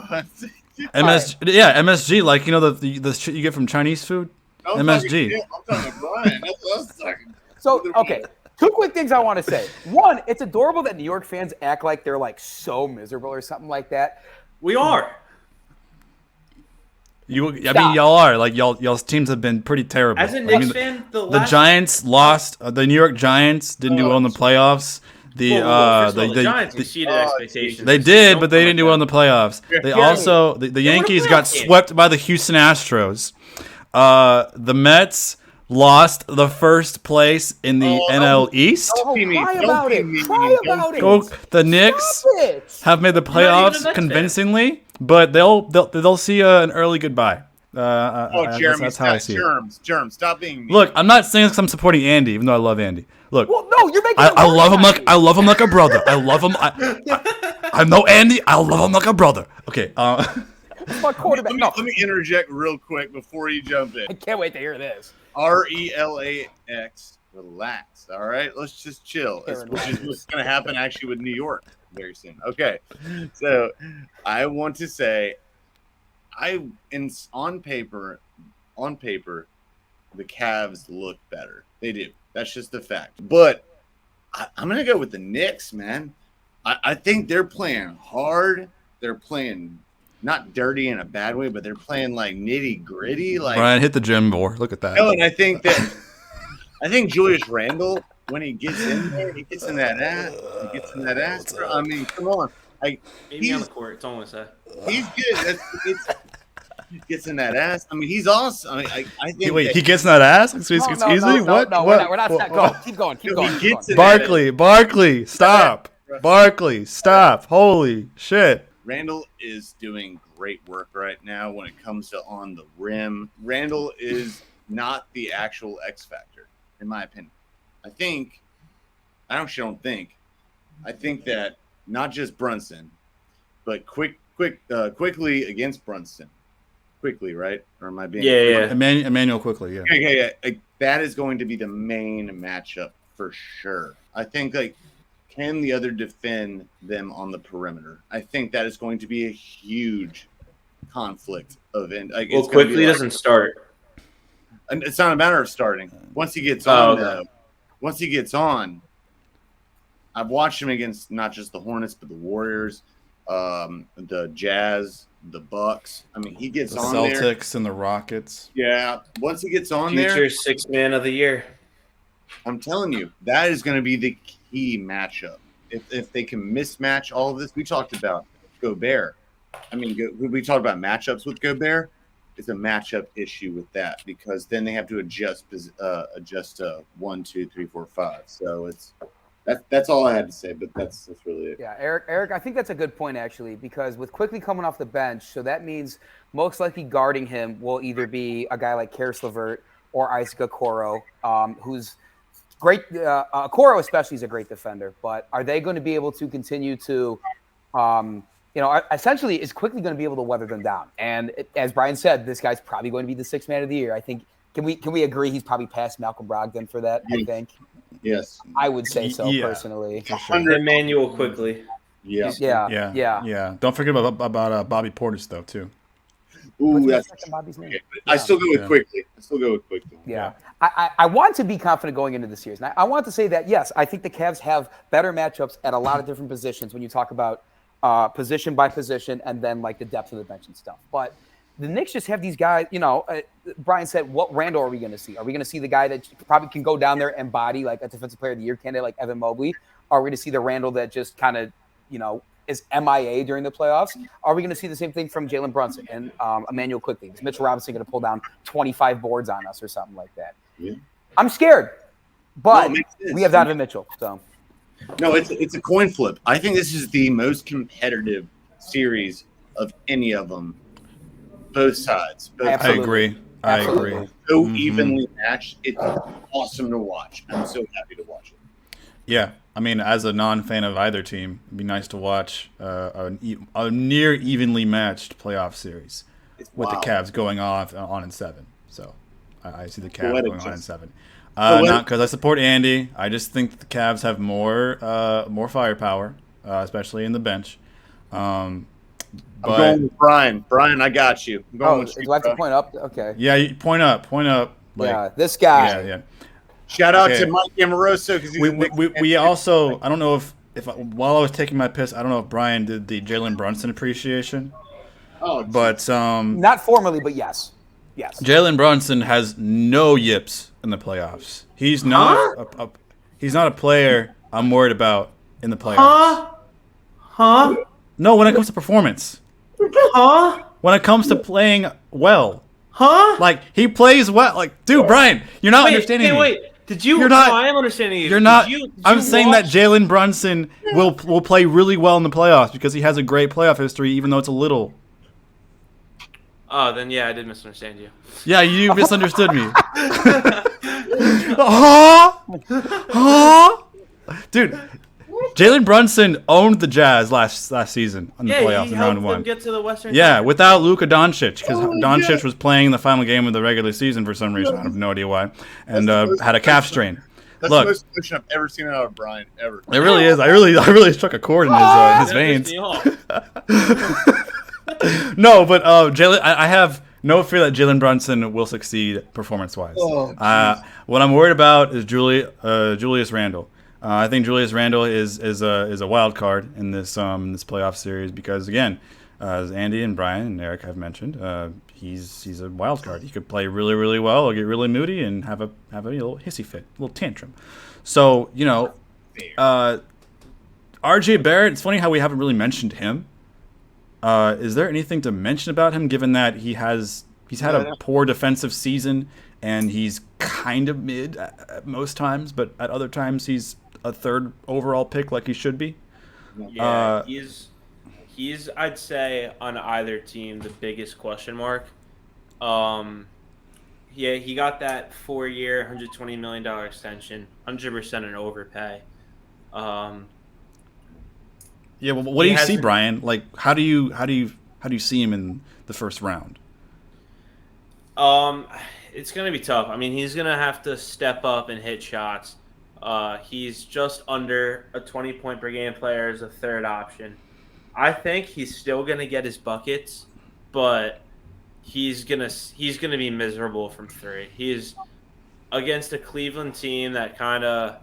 MSG, like, you know, the shit you get from Chinese food? MSG. I'm talking to Brian. That's so, okay, 2 quick things I want to say. One, it's adorable that New York fans act like they're, like, so miserable or something like that. We are. Y'all are like y'all's teams have been pretty terrible. As a Knicks fan, the Giants lost. The New York Giants didn't do well in the playoffs. The Giants exceeded expectations. They did, but they didn't do well in the playoffs. They also the Yankees got swept by the Houston Astros. The Mets lost the first place in the NL East. Cry about it. The Knicks have made the playoffs convincingly. But they'll see an early goodbye. Jeremy, that's how I see it. Germs, stop being mean. Look, I'm not saying I'm supporting Andy, even though I love Andy. Look, well, no, you're making. I love him like a brother. I love him. I know Andy. I love him like a brother. Okay. Let me interject real quick before you jump in. I can't wait to hear this. RELAX. Relax. All right, let's just chill. Which is what's going to happen actually with New York very soon. Okay, so I want to say, on paper, the Cavs look better. They do. That's just a fact. But I'm going to go with the Knicks, man. I think they're playing hard. They're playing not dirty in a bad way, but they're playing like nitty gritty. Like Brian hit the gym more. Look at that. No, and I think Julius Randle, when he gets in there, he gets in that ass. I mean, come on. Like Maybe on the court. It's almost that. he's good. He gets in that ass. I mean, he's awesome. I think. Wait, he gets in that ass? Excuse me. What? No, What? we're not. Go. Keep going. Barkley, stop. Barkley, stop. Holy shit. Randall is doing great work right now when it comes to on the rim. Randall is not the actual X factor, in my opinion. I think that not just Brunson, but quickly against Brunson. Quickly, right? Or am I being? Yeah. Emmanuel quickly, yeah. Yeah. Like, that is going to be the main matchup for sure. I think can the other defend them on the perimeter? I think that is going to be a huge conflict of end. Like, well, quickly doesn't start. And it's not a matter of starting. Once he gets on, I've watched him against not just the Hornets but the Warriors, the Jazz, the Bucks. I mean, he gets on there. The Celtics and the Rockets. Yeah, once he gets on Future there, sixth man of the year. I'm telling you, that is going to be the key matchup. If they can mismatch all of this, we talked about Gobert. I mean, we talked about matchups with Gobert. It's a matchup issue with that because then they have to adjust 1, 2, 3, 4, 5. So that's all I had to say, but that's really it. Yeah, Erik, I think that's a good point actually, because with quickly coming off the bench, so that means most likely guarding him will either be a guy like Karis LeVert or Isaac Okoro, who's great. Okoro especially is a great defender, but are they going to be able to continue to, essentially is quickly going to be able to weather them down? And as Brian said, this guy's probably going to be the sixth man of the year. I think. Can we agree he's probably past Malcolm Brogdon for that? I think. Yes, I would say so personally. For sure. Emmanuel quickly. Yeah. Don't forget about Bobby Portis though too. Ooh, that's Bobby's name. I still go with quickly. Yeah. I want to be confident going into the series. And I want to say that, yes, I think the Cavs have better matchups at a lot of different positions when you talk about position by position and then like the depth of the bench and stuff. But the Knicks just have these guys, Brian said, what Randall are we going to see? Are we going to see the guy that probably can go down there and body like a defensive player of the year candidate like Evan Mobley? Are we going to see the Randall that just kind of, is MIA during the playoffs? Are we going to see the same thing from Jalen Brunson and Emmanuel quickly? Is Mitchell Robinson going to pull down 25 boards on us or something like that? Yeah. I'm scared, but we have Donovan Mitchell. So no, it's a coin flip. I think this is the most competitive series of any of them. Both sides. I agree. So evenly matched. It's awesome to watch. I'm so happy to watch it. Yeah. I mean, as a non-fan of either team, it'd be nice to watch a near evenly matched playoff series with the Cavs going on in 7. So I see the Cavs going on in 7. Not because I support Andy. I just think the Cavs have more firepower, especially in the bench. I'm going with Brian. Brian, I got you. I'm going with you, do I have to point up? Okay. Yeah, you point up. Like, this guy. Yeah. Shout out to Mike Amoroso because we also. I don't know if while I was taking my piss, I don't know if Brian did the Jalen Brunson appreciation. But not formally, but yes. Jalen Brunson has no yips in the playoffs. He's not he's not a player I'm worried about in the playoffs. Huh? No, when it comes to performance. When it comes to playing well. Like, he plays well. Like, dude, Brian, you're not understanding me. Wait. Did you? You're not, no, I am understanding you. You're not. I'm saying watch? that Jalen Brunson will play really well in the playoffs because he has a great playoff history, even though it's a little. Oh, then yeah, I did misunderstand you. Yeah, you misunderstood me. Dude, Jalen Brunson owned the Jazz last season in the playoffs in round 1. Get to the Western. Yeah, without Luka Doncic, because Doncic was playing in the final game of the regular season for some reason. I have no idea why, and had a calf strain. That's the most emotion I've ever seen out of Brian ever. It really is. I really struck a chord in his veins. No, but Jalen, I have no fear that Jalen Brunson will succeed performance-wise. What I'm worried about is Julius Randle. I think Julius Randle is a wild card in this playoff series because, again, as Andy and Brian and Erik have mentioned, he's a wild card. He could play really, really well or get really moody and have a little hissy fit, a little tantrum. So, RJ Barrett, it's funny how we haven't really mentioned him. Is there anything to mention about him, given that he's had a poor defensive season and he's kind of mid at most times, but at other times he's a third overall pick like he should be? Yeah, he's I'd say on either team the biggest question mark. Yeah, he got that 4-year, $120 million extension, 100% an overpay. Yeah, well, what do you see, Brian? Like, how do you see him in the first round? It's gonna be tough. I mean, he's gonna have to step up and hit shots. He's just under a 20-point per game player as a third option. I think he's still gonna get his buckets, but he's gonna be miserable from three. He's against a Cleveland team that kind of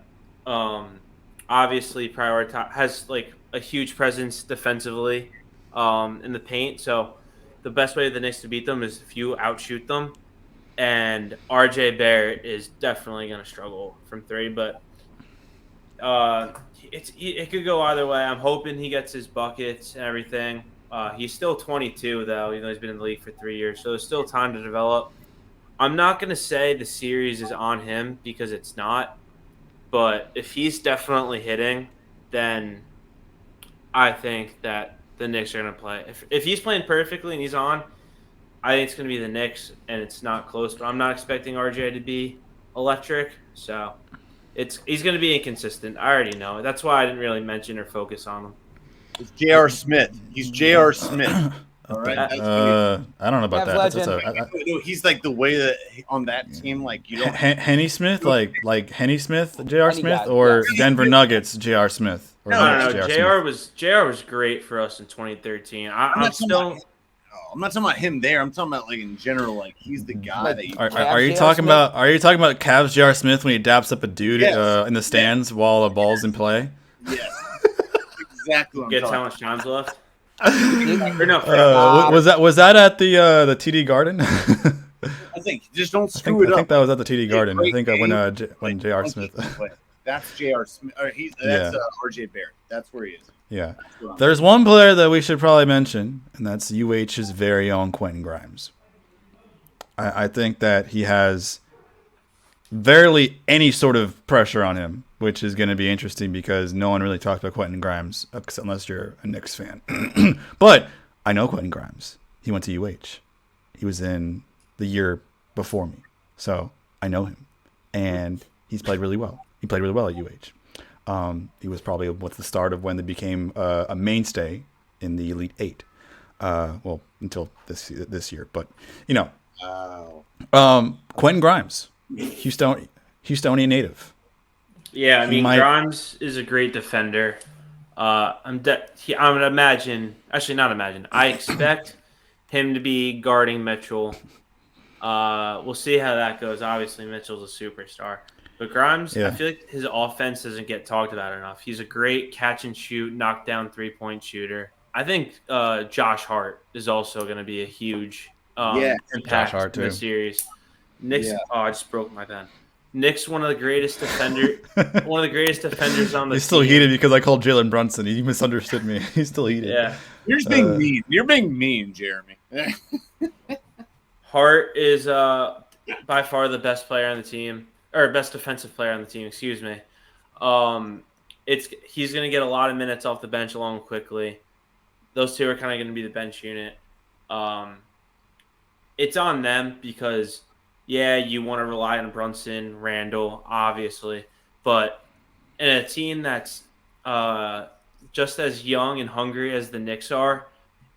obviously has like a huge presence defensively in the paint. So the best way of the Knicks to beat them is if you outshoot them. And RJ Barrett is definitely going to struggle from three, but it could go either way. I'm hoping he gets his buckets and everything. He's still 22, though. He's been in the league for 3 years, so there's still time to develop. I'm not going to say the series is on him because it's not, but if he's definitely hitting, then I think that the Knicks are going to play. If he's playing perfectly and he's on, I think it's going to be the Knicks, and it's not close. But I'm not expecting RJ to be electric, so he's going to be inconsistent. I already know. That's why I didn't really mention or focus on him. It's J.R. Smith. He's J.R. Smith. All right. I don't know about that. He's like the way that on that team, like you don't. Henny Smith, like Henny Smith, J.R. Smith, or Denver Nuggets, J.R. Smith. No. J.R. was great for us in 2013. I'm not talking about him there. I'm talking about like in general. Like he's the guy that. Are you talking about Cavs J.R. Smith when he daps up a dude in the stands while a ball's in play? Yes. Exactly. Guess how much time's left? Was that at the TD Garden? I think just don't screw it up. I think that was at the TD Garden. I think when J.R. Smith. That's J.R. Smith. That's RJ Barrett. That's where he is. Yeah. There's one player that we should probably mention, and that's UH's very own Quentin Grimes. I think that he has barely any sort of pressure on him, which is going to be interesting because no one really talks about Quentin Grimes unless you're a Knicks fan. But I know Quentin Grimes. He went to UH. He was in the year before me. So I know him. And he's played really well. He played really well at UH. He was probably with the start of when they became a mainstay in the Elite Eight. Until this year. But, Quentin Grimes, Houstonian native. Yeah, I mean, Grimes is a great defender. I expect him to be guarding Mitchell. We'll see how that goes. Obviously, Mitchell's a superstar. But Grimes, I feel like his offense doesn't get talked about enough. He's a great catch and shoot, knockdown three-point shooter. I think Josh Hart is also going to be a huge impact in the series. Knicks, I just broke my pen. Knicks, one of the greatest defenders on the team. He's still heated because I called Jalen Brunson. He misunderstood me. He's still heated. Yeah. You're just being mean. You're being mean, Jeremy. Hart is by far the best player on the team. Or best defensive player on the team, excuse me. He's going to get a lot of minutes off the bench along with Quickly. Those two are kind of going to be the bench unit. It's on them because, you want to rely on Brunson, Randall, obviously. But in a team that's just as young and hungry as the Knicks are,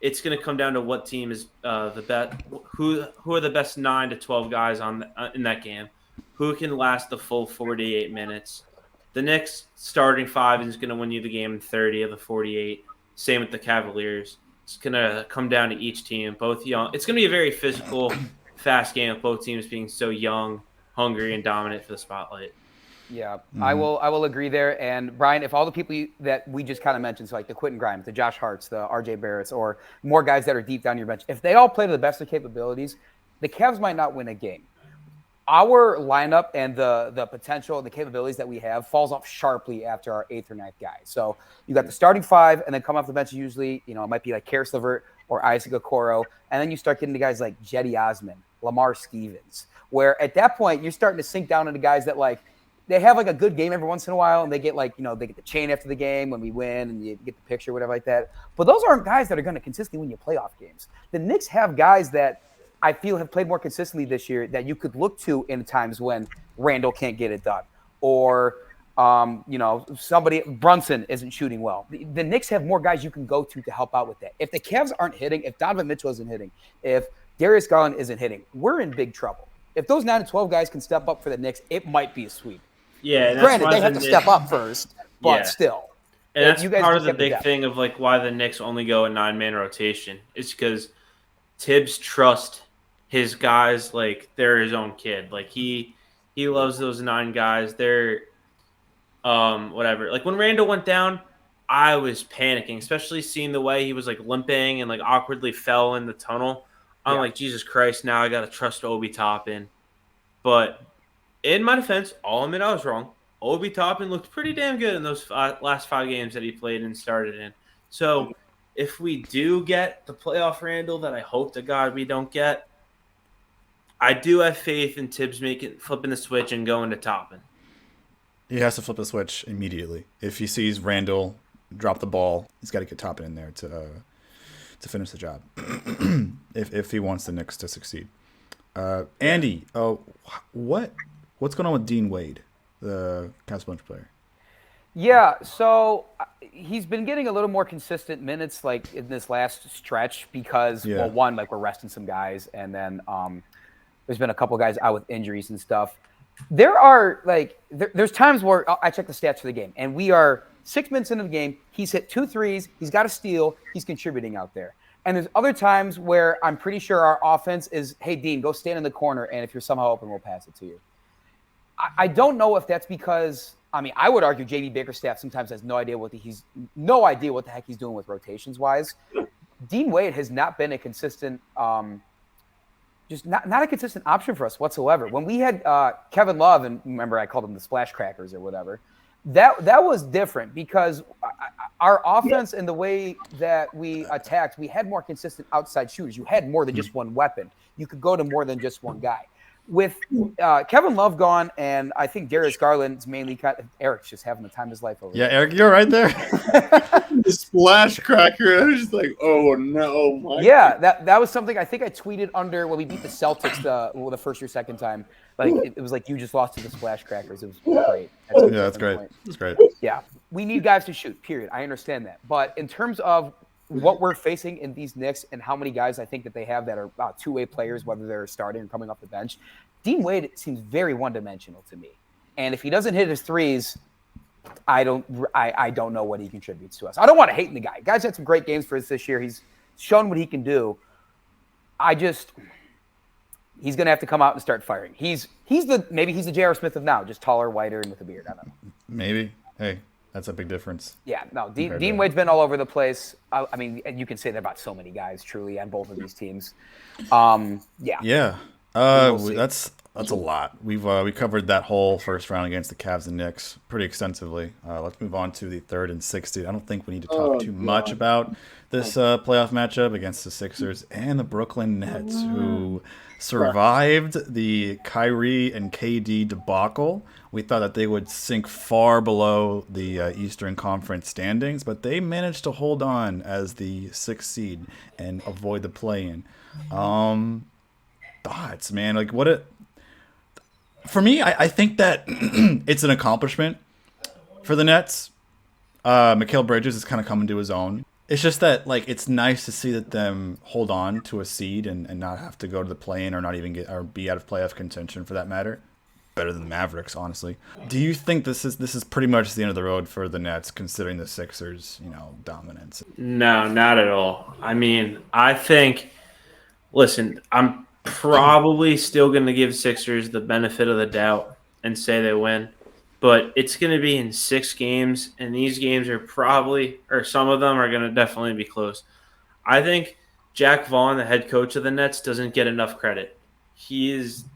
it's going to come down to what team is the best. Who are the best 9 to 12 guys in that game? Who can last the full 48 minutes? The Knicks starting 5 is going to win you the game in 30 of the 48. Same with the Cavaliers. It's going to come down to each team, both young. It's going to be a very physical, fast game with both teams being so young, hungry, and dominant for the spotlight. Yeah, I will agree there. And Brian, if all the people that we just kind of mentioned, so like the Quentin Grimes, the Josh Harts, the RJ Barretts, or more guys that are deep down your bench, if they all play to the best of capabilities, the Cavs might not win a game. our lineup and the potential and the capabilities that we have falls off sharply after our 8th or 9th guy. So you got the starting 5, and then come off the bench usually, it might be like Karis LeVert or Isaac Okoro, and then you start getting to guys like Jetty Osman, Lamar Stevens, where at that point you're starting to sink down into guys that like they have like a good game every once in a while, and they get like they get the chain after the game when we win, and you get the picture, whatever like that. But those aren't guys that are going to consistently win you playoff games. The Knicks have guys that I feel have played more consistently this year that you could look to in times when Randall can't get it done, or somebody Brunson isn't shooting well. The Knicks have more guys you can go to help out with that. If the Cavs aren't hitting, if Donovan Mitchell isn't hitting, if Darius Garland isn't hitting, we're in big trouble. If those 9 to 12 guys can step up for the Knicks, it might be a sweep. Yeah, and granted, they have to step up first, but still. And that's part of the big thing of like why the Knicks only go a 9-man rotation. It's because Tibbs trusts his guys like they're his own kid. Like he loves those 9 guys. They're whatever. Like when Randall went down, I was panicking, especially seeing the way he was like limping and like awkwardly fell in the tunnel. I'm like, Jesus Christ, now I gotta trust Obi Toppin. But in my defense, I'll admit I was wrong. Obi Toppin looked pretty damn good in those last 5 games that he played and started in. So if we do get the playoff Randall that I hope to God we don't get, I do have faith in Tibbs flipping the switch and going to Toppin. He has to flip the switch immediately. If he sees Randall drop the ball, he's got to get Toppin in there to finish the job. if he wants the Knicks to succeed. Andy, what's going on with Dean Wade, the Cavs bench player? Yeah, so he's been getting a little more consistent minutes like in this last stretch because, well, one, like we're resting some guys, and then there's been a couple guys out with injuries and stuff. There are there's times where I check the stats for the game, and we are 6 minutes into the game. He's hit 2 threes. He's got a steal. He's contributing out there. And there's other times where I'm pretty sure our offense is, hey, Dean, go stand in the corner, and if you're somehow open, we'll pass it to you. I don't know if that's because, I would argue J.D. Bickerstaff sometimes has no idea what the heck he's doing with rotations wise. Dean Wade has not been a consistent, just not a consistent option for us whatsoever. When we had Kevin Love, and remember I called him the splash crackers or whatever, that was different because our offense and the way that we attacked, we had more consistent outside shooters. You had more than just one weapon. You could go to more than just one guy. With Kevin Love gone, and I think Darius Garland's mainly Eric's just having the time of his life over there. Yeah, Erik, you're right there. The splash cracker. I was just like, oh no. Yeah, that was something I think I tweeted under when we beat the Celtics the first or second time. Like it was like you just lost to the splash crackers. It was great. That's great. That's great. Yeah, we need guys to shoot. Period. I understand that, but in terms of what we're facing in these Knicks and how many guys I think that they have that are two-way players, whether they're starting or coming off the bench, Dean Wade seems very one-dimensional to me. And if he doesn't hit his threes, I don't know what he contributes to us. I don't want to hate the guy. Guy's had some great games for us this year. He's shown what he can do. He's going to have to come out and start firing. Maybe he's the J.R. Smith of now, just taller, whiter, and with a beard. I don't know. Maybe. Hey. That's a big difference. Yeah, no, Dean Wade's been all over the place. And you can say that about so many guys, truly, on both of these teams. Yeah. That's a lot. We covered that whole first round against the Cavs and Knicks pretty extensively. Let's move on to the 3rd and 6th seed. I don't think we need to talk too much about this playoff matchup against the Sixers and the Brooklyn Nets, who survived the Kyrie and KD debacle. We thought that they would sink far below the Eastern Conference standings, but they managed to hold on as the 6th seed and avoid the play-in. Thoughts, man? For me, I think that it's an accomplishment for the Nets. Mikal Bridges is kind of coming to his own. It's just that, it's nice to see that them hold on to a seed and not have to go to the play-in or not even be out of playoff contention for that matter. Better than the Mavericks, honestly. Do you think this is pretty much the end of the road for the Nets, considering the Sixers, dominance? No, not at all. I think. Listen, I'm probably still going to give Sixers the benefit of the doubt and say they win, but it's going to be in 6 games, and these games are some of them are going to definitely be close. I think Jack Vaughn, the head coach of the Nets, doesn't get enough credit. He is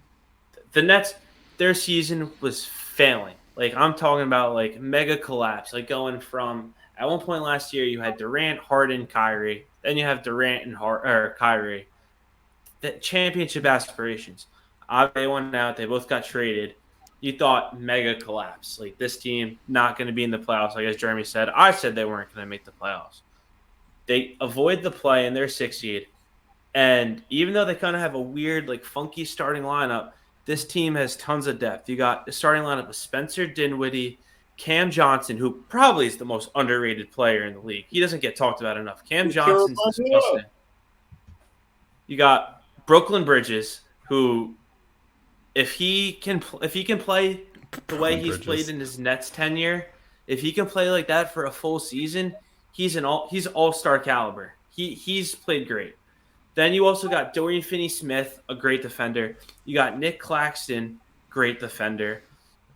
the Nets, their season was failing. Like, I'm talking about, like, mega collapse. Like, going from, at one point last year, you had Durant, Harden, Kyrie. Then you have Durant and Kyrie. The championship aspirations. They went out. They both got traded. You thought mega collapse. Like, this team not going to be in the playoffs. Like, as Jeremy said, I said they weren't going to make the playoffs. They avoid the play in their 6th seed. And even though they kind of have a weird, like, funky starting lineup, this team has tons of depth. You got the starting lineup with Spencer Dinwiddie, Cam Johnson, who probably is the most underrated player in the league. He doesn't get talked about enough. Cam Johnson's disgusting. You got Brooklyn Bridges, who, if he can play the way he's played in his Nets tenure, if he can play like that for a full season, he's all-star caliber. He's played great. Then you also got Dorian Finney-Smith, a great defender. You got Nick Claxton, great defender.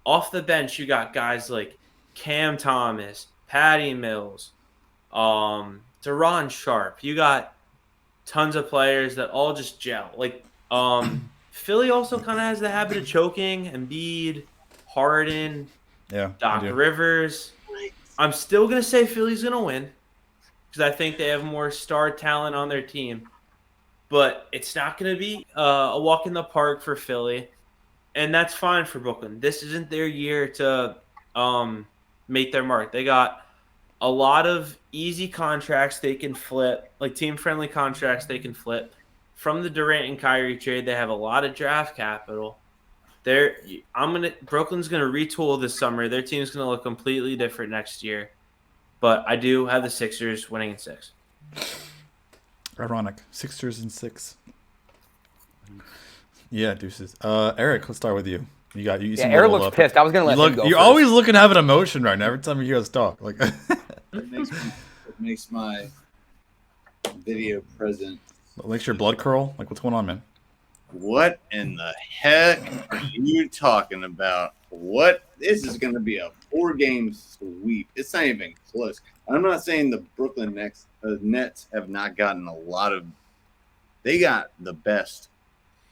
Off the bench, you got guys like Cam Thomas, Patty Mills, Deron Sharp. You got tons of players that all just gel. Like, Philly also kind of has the habit of choking. Embiid, Harden, Doc Rivers. I'm still going to say Philly's going to win because I think they have more star talent on their team. But it's not going to be a walk in the park for Philly, and that's fine for Brooklyn. This isn't their year to make their mark. They got a lot of easy contracts they can flip, like team-friendly contracts they can flip. From the Durant and Kyrie trade, they have a lot of draft capital. Brooklyn's going to retool this summer. Their team's going to look completely different next year. But I do have the Sixers winning in 6. Ironic. Sixers in 6. Yeah, deuces. Erik, let's start with you. You Erik looks pissed. I was gonna let him go. You're first. always looking to have an emotion right now. Every time you hear us talk, like It makes my video present. makes your blood curl. Like, what's going on, man? What in the heck are you talking about? This is going to be a 4-game sweep. It's not even close. I'm not saying the Brooklyn Nets have not gotten a lot of. They got the best.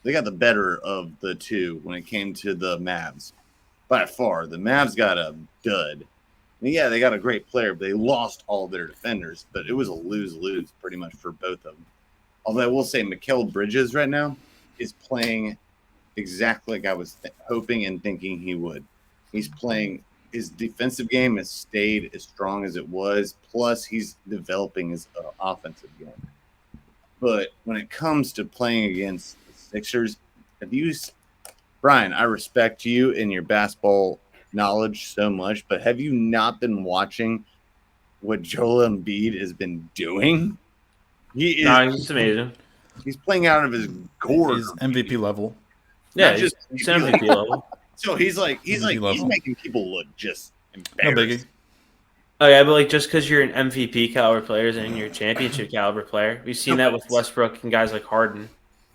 They got the better of the two when it came to the Mavs. By far, the Mavs got a dud. And yeah, they got a great player, but they lost all their defenders. But it was a lose-lose pretty much for both of them. Although I will say Mikal Bridges right now is playing exactly like I was hoping and thinking he would. He's playing – his defensive game has stayed as strong as it was, plus he's developing his offensive game. But when it comes to playing against the Sixers, Brian, I respect you and your basketball knowledge so much, but have you not been watching what Joel Embiid has been doing? He's amazing. He's playing out of his gourd. He's MVP level. Yeah, he's MVP level. So he's making people look just embarrassed. No biggie. Oh yeah, but like just because you're an MVP caliber player and you're a championship caliber player, we've seen that with Westbrook and guys like Harden.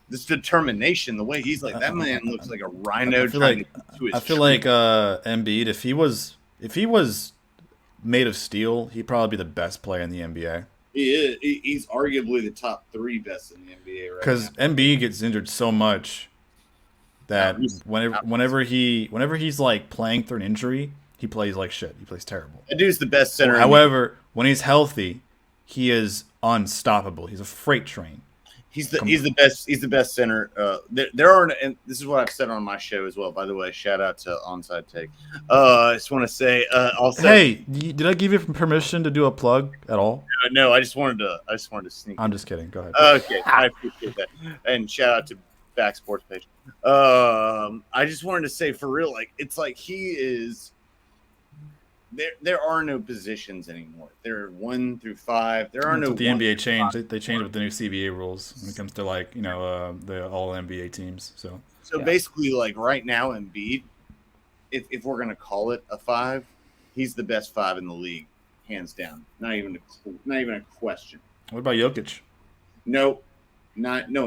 This determination, the way he's like, that man looks like a rhino. I feel like Embiid, if he was made of steel, he'd probably be the best player in the NBA. He is. He's arguably the top 3 best in the NBA right now. Because Embiid gets injured so much that whenever he's like playing through an injury, he plays like shit. He plays terrible. That dude's the best center. However, when he's healthy, he is unstoppable. He's a freight train. He's the best center. There are, and this is what I've said on my show as well. By the way, shout out to Onside Take. I just want to say also. Hey, did I give you permission to do a plug at all? No, I just wanted to sneak. I'm just kidding. Go ahead. Okay, I appreciate that, and shout out to Back Sports Page. I just wanted to say for real, like it's like he is. There are no positions anymore. There are 1 through 5. There are no. The NBA changed. They changed with the new CBA rules when it comes to like the all NBA teams. So basically, like right now, Embiid, if we're gonna call it a 5, he's the best 5 in the league, hands down. Not even a question. What about Jokic? No,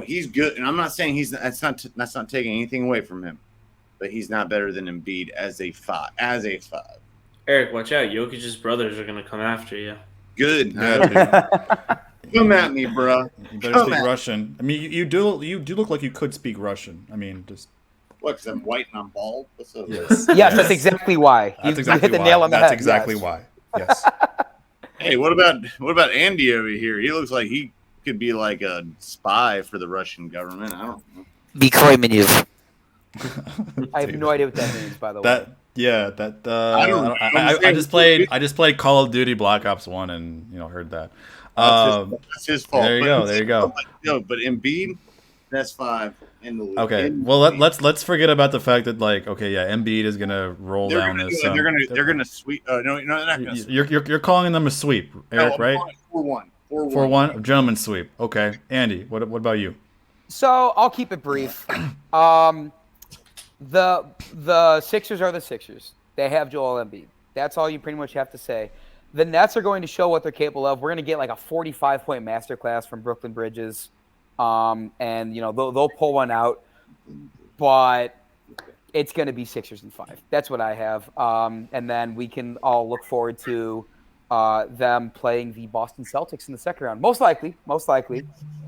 he's good, and I'm not saying that's not taking anything away from him, but he's not better than Embiid as a 5. Erik, watch out! Jokic's brothers are gonna come after you. Good. Come at me, bro. You better speak Russian. I mean, you do look like you could speak Russian. I mean, just What? Because I'm white and I'm bald. What's up? Yes. Yes, that's exactly why. You Exactly hit the why. nail on the head. That's exactly yes. why. Yes. Hey, what about Andy over here? He looks like he could be like a spy for the Russian government. I don't know. I have no idea what that means, by the way. I just played Call of Duty Black Ops 1 and heard that. That's his fault. There you go. No, but Embiid, that's 5 in the league. Okay, well let's forget about the fact that Embiid is gonna roll down this. They're gonna sweep. No, they're not gonna. You're calling them a sweep, Eric, right? 4-1. 4-1, gentleman's sweep. Okay, Andy, what about you? So I'll keep it brief. The Sixers are the Sixers. They have Joel Embiid. That's all you pretty much have to say. The Nets are going to show what they're capable of. We're going to get like a 45-point masterclass from Brooklyn Bridges, and they'll pull one out. But it's going to be Sixers in 5. That's what I have. And then we can all look forward to them playing the Boston Celtics in the second round. Most likely.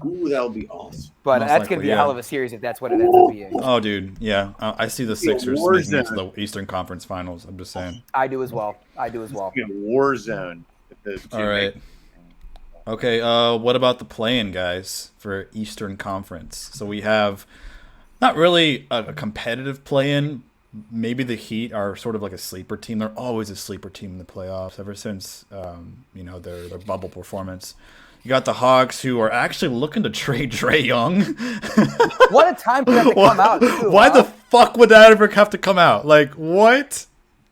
Ooh, that would be awesome. But that's going to be a hell of a series if that's what it ends up being. Oh, dude, yeah. I see the Sixers making it to the Eastern Conference Finals. I'm just saying. I do as well. It's a war zone. All right. Okay, what about the play-in, guys, for Eastern Conference? So we have not really a competitive play-in. Maybe the Heat are sort of like a sleeper team. They're always a sleeper team in the playoffs ever since their bubble performance. You got the Hawks, who are actually looking to trade Trae Young. What a time for that to come out, too. Why the fuck would that ever have to come out? Like, what?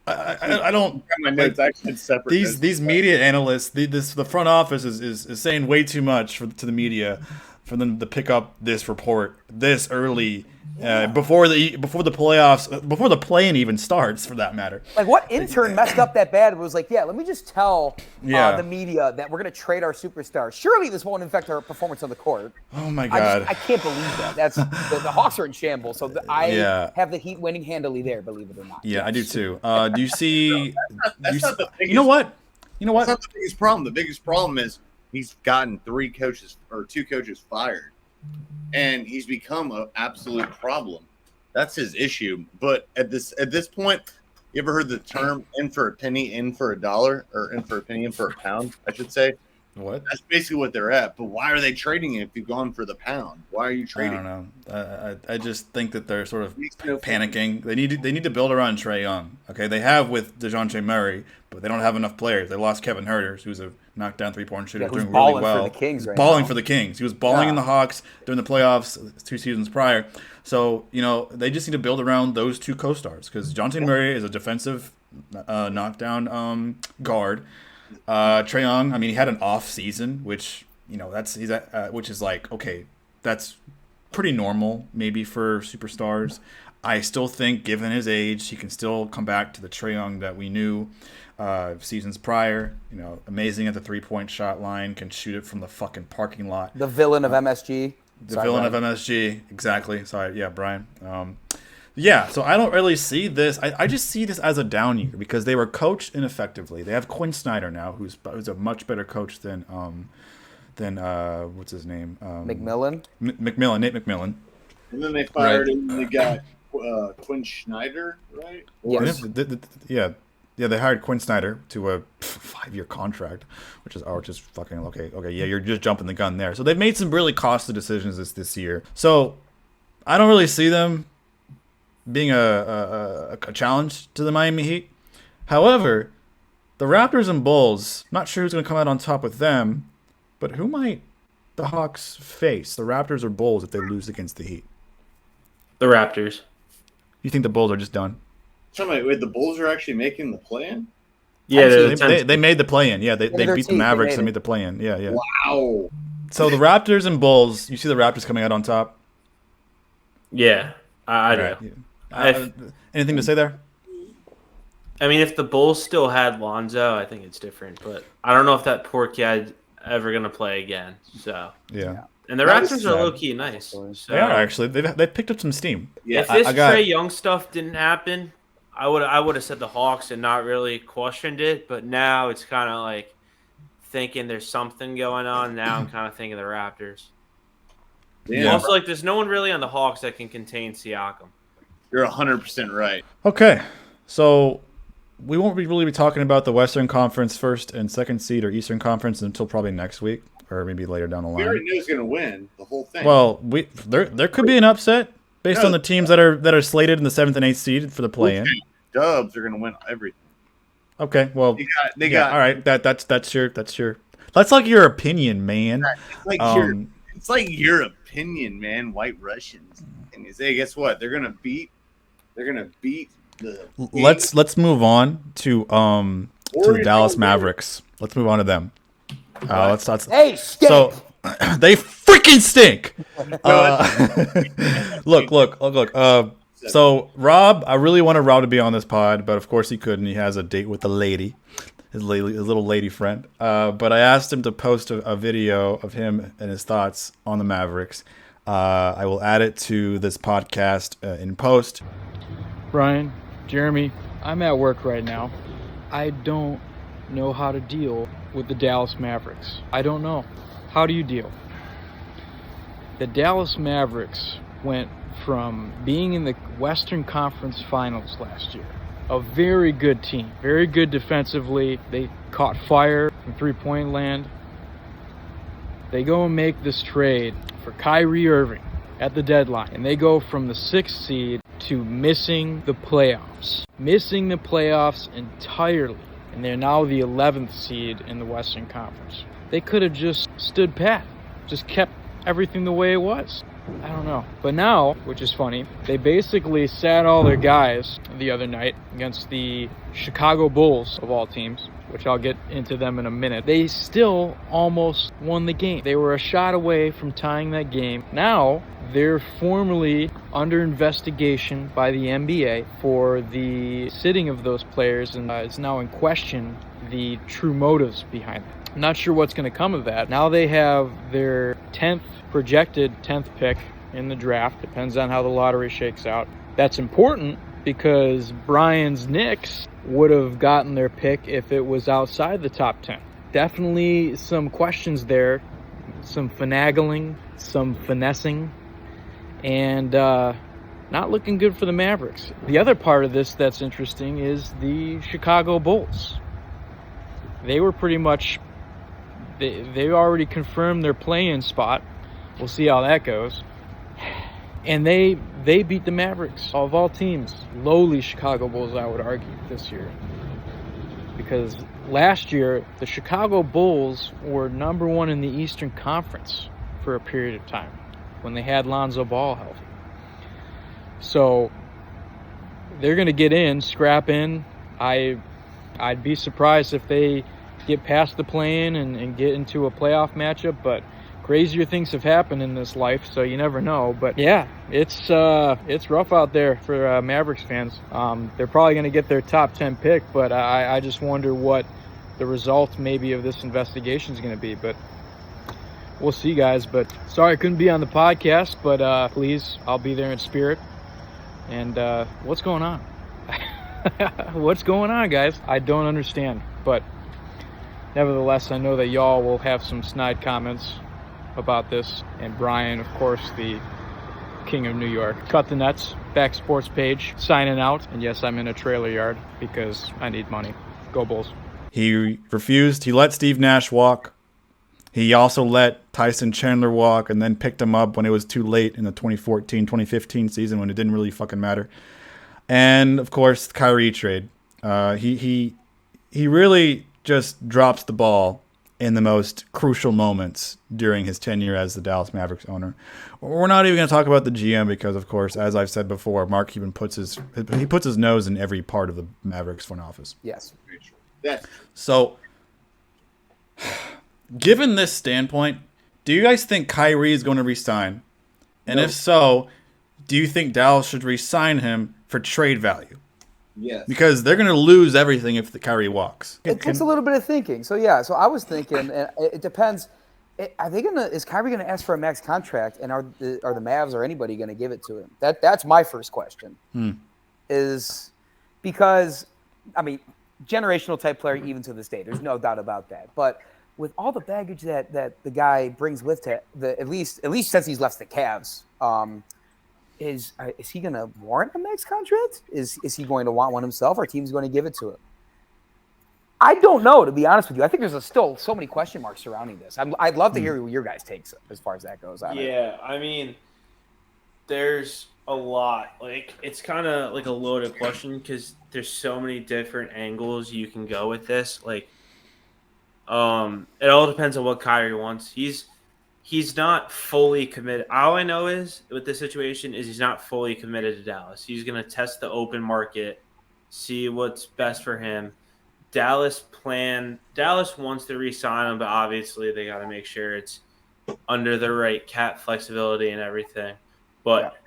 I don't. My notes actually separate. These media analysts, the front office is saying way too much to the media for them to pick up this report this early before the playoffs, before the play-in even starts, for that matter. Like, what intern messed up that bad? Was like, let me just tell the media that we're going to trade our superstar. Surely this won't affect our performance on the court. Oh my god, I can't believe that. That's the Hawks are in shambles. So I have the Heat winning handily there, believe it or not. Yeah, I do too. Do you see? That's not the biggest, you know what? That's not the biggest problem. The biggest problem is he's gotten 2 coaches fired, and he's become an absolute problem. That's his issue. But at this point, you ever heard the term "in for a penny, in for a dollar," or "in for a penny, in for a pound"? I should say. What? That's basically what they're at. But why are they trading it if you've gone for the pound? Why are you trading? I don't know. I just think that they're sort of panicking. They need to build around Trae Young. Okay, they have with DeJounte Murray, but they don't have enough players. They lost Kevin Huerter, who's a knockdown 3-point shooter, doing really well. For the Kings right balling now. For the Kings. He was balling in the Hawks during the playoffs 2 seasons prior. So they just need to build around those 2 co-stars because DeJounte Murray is a defensive knockdown guard. Trae Young, I mean, he had an off season, which which is like, okay, that's pretty normal maybe for superstars. I still think, given his age, he can still come back to the Trae Young that we knew seasons prior. Amazing at the 3-point shot line, can shoot it from the fucking parking lot. The villain of MSG. Of MSG, exactly. Sorry, yeah, Brian. So I don't really see this. I just see this as a down year because they were coached ineffectively. They have Quinn Snyder now, who's a much better coach than what's his name? McMillan. Nate McMillan. And then they fired him. And they got Quinn Snyder, right? Yes. They hired Quinn Snyder to a 5-year contract, which is fucking okay. Okay, yeah, you're just jumping the gun there. So they've made some really costly decisions this year. So I don't really see them being a challenge to the Miami Heat. However, the Raptors and Bulls, not sure who's going to come out on top with them, but who might the Hawks face, the Raptors or Bulls, if they lose against the Heat? The Raptors. You think the Bulls are just done? Wait, the Bulls are actually making the play-in? Yeah, they made the play-in. Yeah, they beat the Mavericks and made the play-in. Yeah. Wow. So the Raptors and Bulls, you see the Raptors coming out on top? Yeah, I do. Anything to say there? I mean, if the Bulls still had Lonzo, I think it's different. But I don't know if that poor kid's ever going to play again. So yeah. And the Raptors are low-key nice. So they are, actually. They picked up some steam. Yeah, if this Trae Young stuff didn't happen, I would have said the Hawks and not really questioned it. But now it's kind of like thinking there's something going on. Now I'm kind of thinking the Raptors. Yeah. Also, there's no one really on the Hawks that can contain Siakam. You're 100% right. Okay, so we won't really be talking about the Western Conference first and second seed or Eastern Conference until probably next week or maybe later down the We line. already knew who's going to win the whole thing. Well, there could be an upset based on the teams that are slated in the 7th and 8th seed for the play-in. Okay. Dubs are going to win everything. Okay, well, they got all right. That's like your opinion, man. It's like your opinion, man. White Russians, and you say, guess what? They're gonna beat the. Let's move on to the Dallas Mavericks. Let's move on to them. Let's Hey, stink. So they freaking stink. Look. So Rob, I really wanted Rob to be on this pod, but of course he couldn't. He has a date with a lady, his little lady friend. But I asked him to post a video of him and his thoughts on the Mavericks. I will add it to this podcast in post. Brian, Jeremy, I'm at work right now. I don't know how to deal with the Dallas Mavericks. I don't know. How do you deal? The Dallas Mavericks went from being in the Western Conference Finals last year, a very good team, very good defensively. They caught fire from three-point land. They go and make this trade for Kyrie Irving at the deadline, and they go from the 6th seed to missing the playoffs entirely, and they're now the 11th seed in the Western Conference. They could have just stood pat, just kept everything the way it was. I don't know. But now, which is funny, they basically sat all their guys the other night against the Chicago Bulls, of all teams, which I'll get into them in a minute. They still almost won the game. They were a shot away from tying that game. Now, they're formally under investigation by the NBA for the sitting of those players, and it's now in question the true motives behind it. I'm not sure what's going to come of that. Now they have their projected 10th pick in the draft. Depends on how the lottery shakes out. That's important because Brian's Knicks would have gotten their pick if it was outside the top 10. Definitely some questions there, some finagling, some finessing, and not looking good for the Mavericks. The other part of this that's interesting is the Chicago Bulls. They were pretty much, they already confirmed their play-in spot. We'll see how that goes. And they beat the Mavericks, of all teams. Lowly Chicago Bulls, I would argue, this year. Because last year, the Chicago Bulls were number 1 in the Eastern Conference for a period of time when they had Lonzo Ball healthy. So they're going to get in, scrap in. I'd be surprised if they get past the play-in and get into a playoff matchup, but crazier things have happened in this life, so you never know. But yeah, it's rough out there for Mavericks fans. They're probably going to get their top 10 pick, but I just wonder what the result maybe of this investigation is going to be. But we'll see, guys. But sorry I couldn't be on the podcast, but please, I'll be there in spirit. And what's going on? What's going on, guys? I don't understand, but nevertheless, I know that y'all will have some snide comments about this, and Brian, of course, the king of New York. Cut the Nets, Back Sports Page, signing out, and yes, I'm in a trailer yard because I need money. Go Bulls. He refused. He let Steve Nash walk. He also let Tyson Chandler walk and then picked him up when it was too late in the 2014-2015 season when it didn't really fucking matter. And, of course, the Kyrie trade. He really just drops the ball in the most crucial moments during his tenure as the Dallas Mavericks owner. We're not even going to talk about the GM because, of course, as I've said before, Mark Cuban puts his nose in every part of the Mavericks front office. Yes. So, given this standpoint, do you guys think Kyrie is going to resign? And No. if so, do you think Dallas should resign him for trade value? Yes. Because they're going to lose everything if the Kyrie walks. It takes a little bit of thinking. So yeah, so I was thinking, and it depends. Is Kyrie gonna ask for a max contract, and are the Mavs or anybody gonna give it to him? That's my first question. Is because I mean, generational type player even to this day. There's no doubt about that. But with all the baggage that the guy brings with it, at least since he's left the Cavs, is he going to warrant a max contract? Is he going to want one himself? Or team's going to give it to him? I don't know, to be honest with you. I think there's still so many question marks surrounding this. I'd love to hear your guys' takes as far as that goes. I mean, there's a lot. Like, it's kind of like a loaded question because there's so many different angles you can go with this. Like, it all depends on what Kyrie wants. He's not fully committed. All I know is with this situation is he's not fully committed to Dallas. He's going to test the open market, see what's best for him. Dallas wants to re-sign him, but obviously they got to make sure it's under the right cap flexibility and everything. But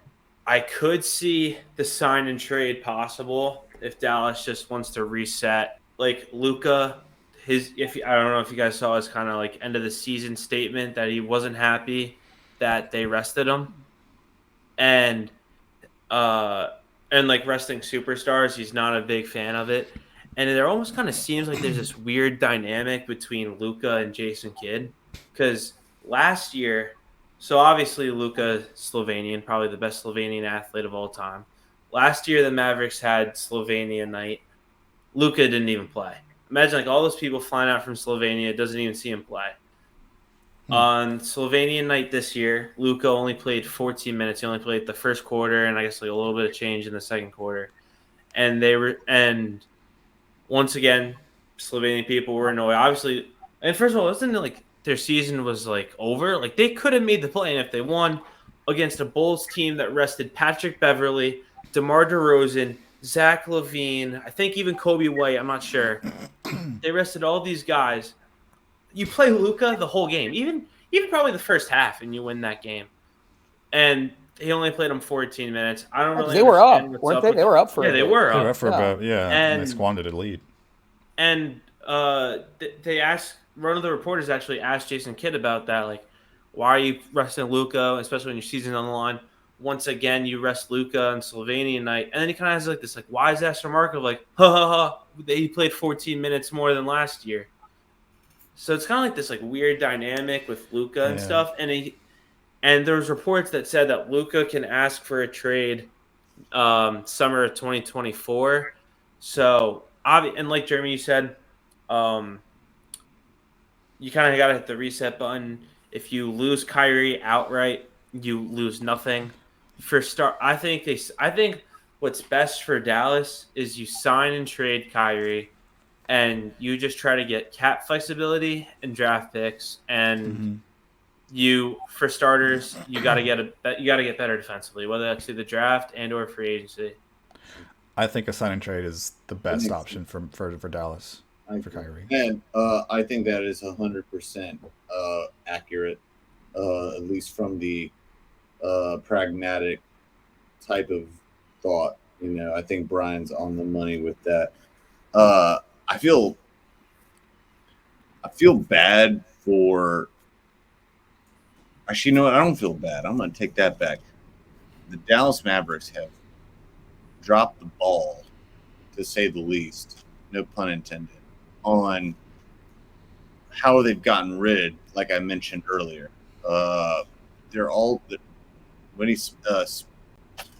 I could see the sign and trade possible if Dallas just wants to reset. Like Luka, I don't know if you guys saw his kind of like end of the season statement that he wasn't happy that they rested him, and like resting superstars, he's not a big fan of it. And it almost kind of seems like there's this weird dynamic between Luka and Jason Kidd. Because last year, so obviously Luka, Slovenian, probably the best Slovenian athlete of all time. Last year, the Mavericks had Slovenia night. Luka didn't even play. Imagine like all those people flying out from Slovenia, doesn't even see him play. On Slovenian night this year, Luka only played 14 minutes. He only played the first quarter and I guess like a little bit of change in the second quarter. And once again, Slovenian people were annoyed. Obviously, and first of all, wasn't it like their season was like over? Like they could have made the play-in if they won against a Bulls team that rested Patrick Beverley, DeMar DeRozan, Zach LaVine, I think even Kobe White. I'm not sure. They rested all these guys. You play Luka the whole game, even probably the first half, and you win that game. And he only played him 14 minutes. I don't really. They were up, weren't they? They were up for. Yeah, they were up. They were up for about and they squandered a lead. And they asked, one of the reporters actually asked Jason Kidd about that, like, why are you resting Luka, especially when your season's on the line? Once again, you rest Luka on Slovenian night, and then he kind of has like this, like, why is that so remarkable? Like, he played 14 minutes more than last year. So it's kind of like this like weird dynamic with Luka and stuff, and there was reports that said that Luka can ask for a trade summer of 2024. So, and like Jeremy, you said, you kind of got to hit the reset button. If you lose Kyrie outright, you lose nothing. I think what's best for Dallas is you sign and trade Kyrie, and you just try to get cap flexibility and draft picks, and for starters, you got to get better defensively, whether that's through the draft and or free agency. I think a sign and trade is the best option for Dallas for Kyrie. And I think that is 100% accurate, at least from the pragmatic type of thought. You know, I think Brian's on the money with that. I feel bad for. Actually, you know what? I don't feel bad. I'm going to take that back. The Dallas Mavericks have dropped the ball, to say the least, no pun intended, on how they've gotten rid, like I mentioned earlier. They're all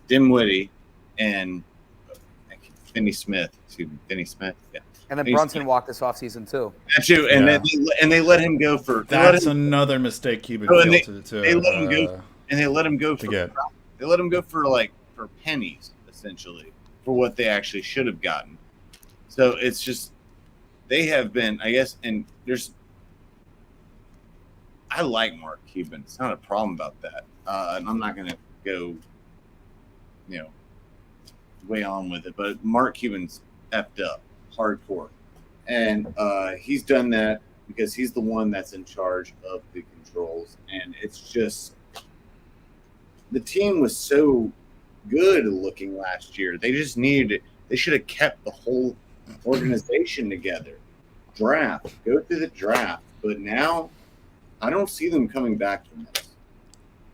Dimwitty and Finney Smith. Excuse me, Finney Smith. Yeah. And then Brunson walked this offseason too. That's true. And they let him go for. That's another mistake Cuban failed to. They let him go, and they let him go for. They let him go for pennies, essentially, for what they actually should have gotten. So it's just they have been, I guess, and there's. I like Mark Cuban. It's not a problem about that. And I'm not going to go, way on with it. But Mark Cuban's effed up hardcore. And he's done that because he's the one that's in charge of the controls. And it's just the team was so good looking last year. They just they should have kept the whole organization together. Go through the draft. But now I don't see them coming back from this.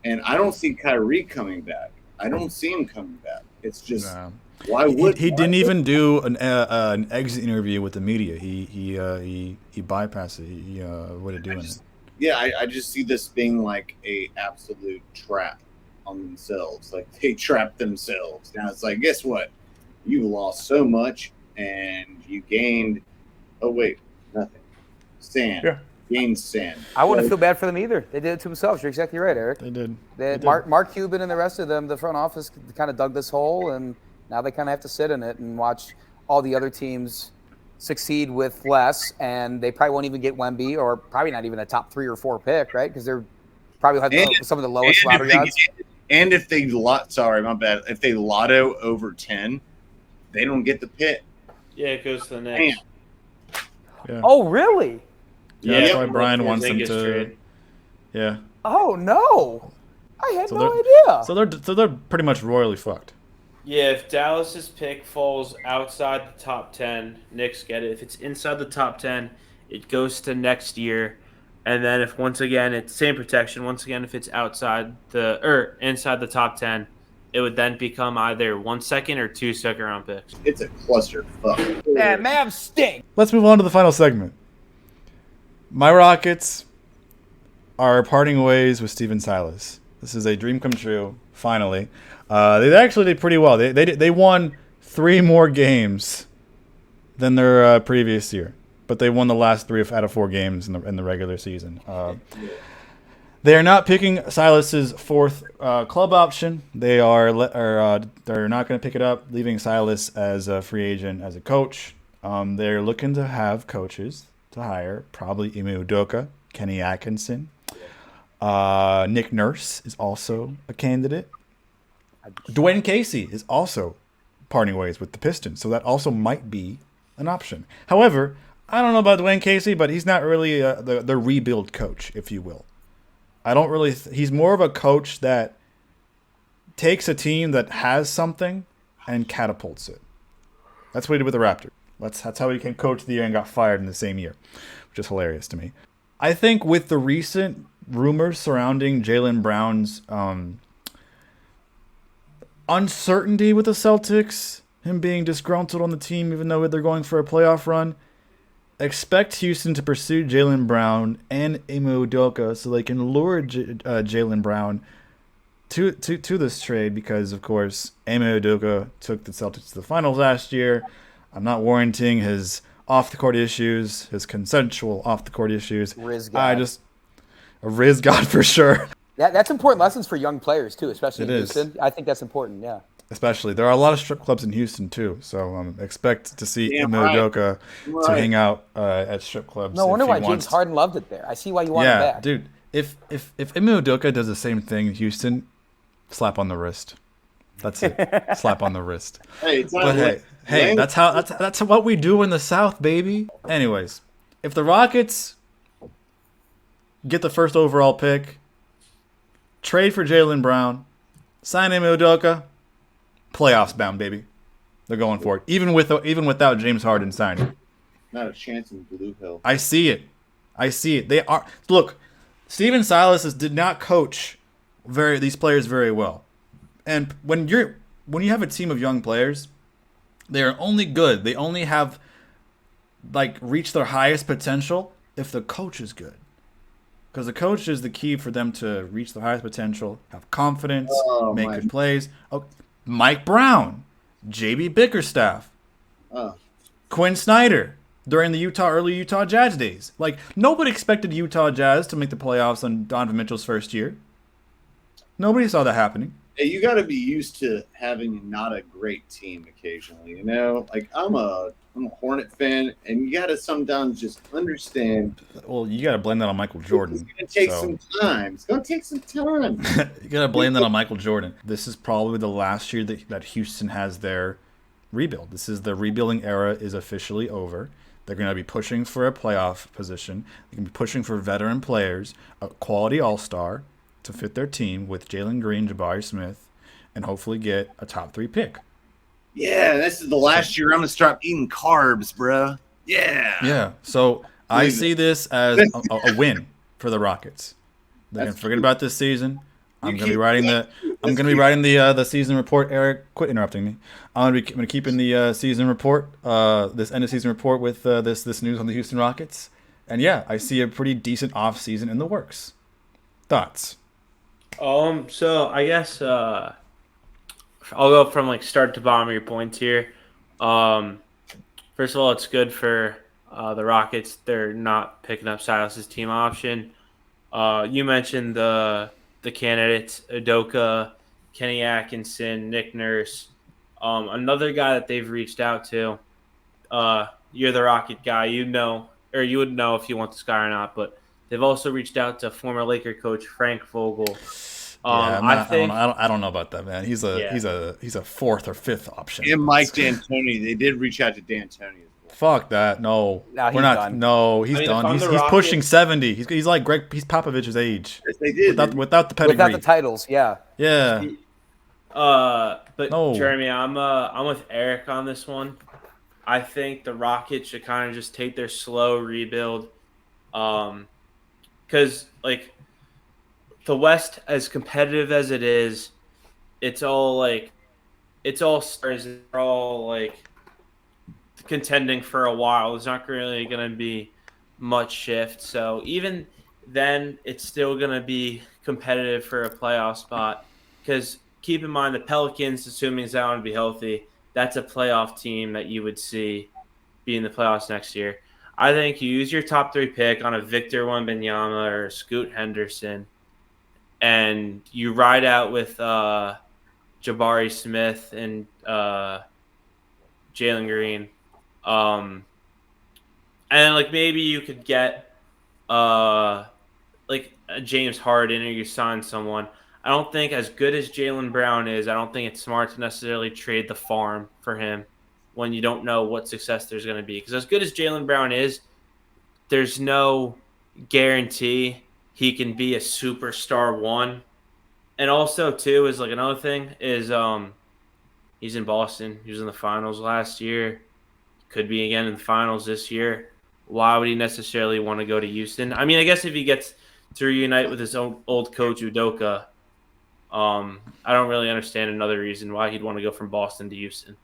And I don't see Kyrie coming back. I don't see him coming back. It's just why would he didn't even do an exit interview with the media. He bypassed it. He avoided doing it. Yeah, I just see this being like a absolute trap on themselves. Like they trapped themselves. Now it's like, guess what? You lost so much and you gained. Oh wait, nothing. Sand. Yeah. Gained sand. I wouldn't feel bad for them either. They did it to themselves. You're exactly right, Erik. They did. Mark Cuban and the rest of them, the front office, kind of dug this hole, and now they kind of have to sit in it and watch all the other teams succeed with less, and they probably won't even get Wemby, or probably not even a top 3 or 4 pick, right? Because they're probably have some of the lowest lottery odds. And if they if they lotto over 10, they don't get the pick. Yeah, it goes to the Knicks. Yeah. Oh, really? Yeah, that's why Brian wants them to. Trade. Yeah. Oh no, I had no idea. So they're pretty much royally fucked. Yeah, if Dallas's pick falls outside the top 10, Knicks get it. If it's inside the top 10, it goes to next year. And then if once again it's same protection, once again if it's inside the top 10, it would then become either 1 second or 2 second round picks. It's a clusterfuck. Yeah, Mavs stink. Let's move on to the final segment. My Rockets are parting ways with Steven Silas. This is a dream come true, finally. They actually did pretty well. They won 3 more games than their previous year, but they won the last 3 out of 4 games in the regular season. They are not picking Silas's 4th club option. They're not going to pick it up, leaving Silas as a free agent as a coach. They're looking to have coaches to hire, probably Ime Udoka, Kenny Atkinson. Nick Nurse is also a candidate. Dwayne Casey is also parting ways with the Pistons, so that also might be an option. However, I don't know about Dwayne Casey, but he's not really the rebuild coach, if you will. I don't really. He's more of a coach that takes a team that has something and catapults it. That's what he did with the Raptors. That's how he became coach of the year and got fired in the same year, which is hilarious to me. I think with the recent rumors surrounding Jaylen Brown's uncertainty with the Celtics, him being disgruntled on the team even though they're going for a playoff run, expect Houston to pursue Jaylen Brown and Ime Udoka so they can lure Jaylen Brown to this trade because, of course, Ime Udoka took the Celtics to the finals last year. I'm not warranting his off-the-court issues, his consensual off-the-court issues. Riz God. A Riz God for sure. That's important lessons for young players, too, especially in Houston. Is. I think that's important, yeah. Especially. There are a lot of strip clubs in Houston, too, so expect to see Ime Udoka to hang out at strip clubs. No wonder why James Harden loved it there. I see why you want him back. Yeah, dude. If Ime Udoka does the same thing in Houston, slap on the wrist. That's it. Slap on the wrist. Hey, it's Hey, that's what we do in the South, baby. Anyways, if the Rockets get the 1st overall pick, trade for Jaylen Brown, sign Ime Udoka, playoffs bound, baby. They're going for it, even without James Harden signing. Not a chance in Blue Hill. I see it. They are. Look, Steven Silas did not coach these players very well, and when you have a team of young players, they are only good. They only have reached their highest potential if the coach is good. Because the coach is the key for them to reach their highest potential, have confidence, make good plays. Oh, Mike Brown, JB Bickerstaff, Quinn Snyder during the early Utah Jazz days. Nobody expected Utah Jazz to make the playoffs on Donovan Mitchell's first year. Nobody saw that happening. Hey, you got to be used to having not a great team occasionally. You know, I'm a Hornet fan, and you got to sometimes just understand. Well, you got to blame that on Michael Jordan. It's going to take some time. It's going to take some time. You got to blame that on Michael Jordan. This is probably the last year that Houston has their rebuild. The rebuilding era is officially over. They're going to be pushing for a playoff position. They're going to be pushing for veteran players, a quality all-star to fit their team with Jalen Green, Jabari Smith, and hopefully get a top 3 pick. Yeah, this is the last year I'm going to start eating carbs, bro. Yeah. Yeah, so I see this as a win for the Rockets. They're going to forget about this season. I'm going to be writing the season report. Erik, quit interrupting me. I'm going to keep in the season report, this end of season report with this news on the Houston Rockets. And yeah, I see a pretty decent off season in the works. Thoughts? So I guess I'll go from like start to bottom of your points here. First of all, it's good for the Rockets. They're not picking up Silas's team option. You mentioned the candidates: Udoka, Kenny Atkinson, Nick Nurse. Another guy that they've reached out to. You're the Rocket guy, you know, or you would know if you want this guy or not. But they've also reached out to former Laker coach Frank Vogel. I don't know about that, man. He's a fourth or fifth option. And Mike D'Antoni, they did reach out to D'Antoni as well. Fuck that. No, we're not. Done. No, he's done. He's pushing 70. He's like he's Popovich's age. Yes, they did. Without the pedigree. Without the titles, yeah. Yeah. But No. Jeremy, I'm with Erik on this one. I think the Rockets should kind of just take their slow rebuild, because like the West, as competitive as it is, it's all stars. They're all like contending for a while. There's not really going to be much shift. So even then, it's still going to be competitive for a playoff spot. Because keep in mind, the Pelicans, assuming Zion would be healthy, that's a playoff team that you would see be in the playoffs next year. I think you use your top 3 pick on a Victor Wembanyama or a Scoot Henderson, and you ride out with Jabari Smith and Jalen Green. And like maybe you could get like a James Harden, or you sign someone. I don't think, as good as Jaylen Brown is, I don't think it's smart to necessarily trade the farm for him when you don't know what success there's going to be. Because as good as Jaylen Brown is, there's no guarantee he can be a superstar one. And also, too, is like another thing is he's in Boston. He was in the finals last year. Could be again in the finals this year. Why would he necessarily want to go to Houston? I mean, I guess if he gets to reunite with his old coach, Udoka, I don't really understand another reason why he'd want to go from Boston to Houston,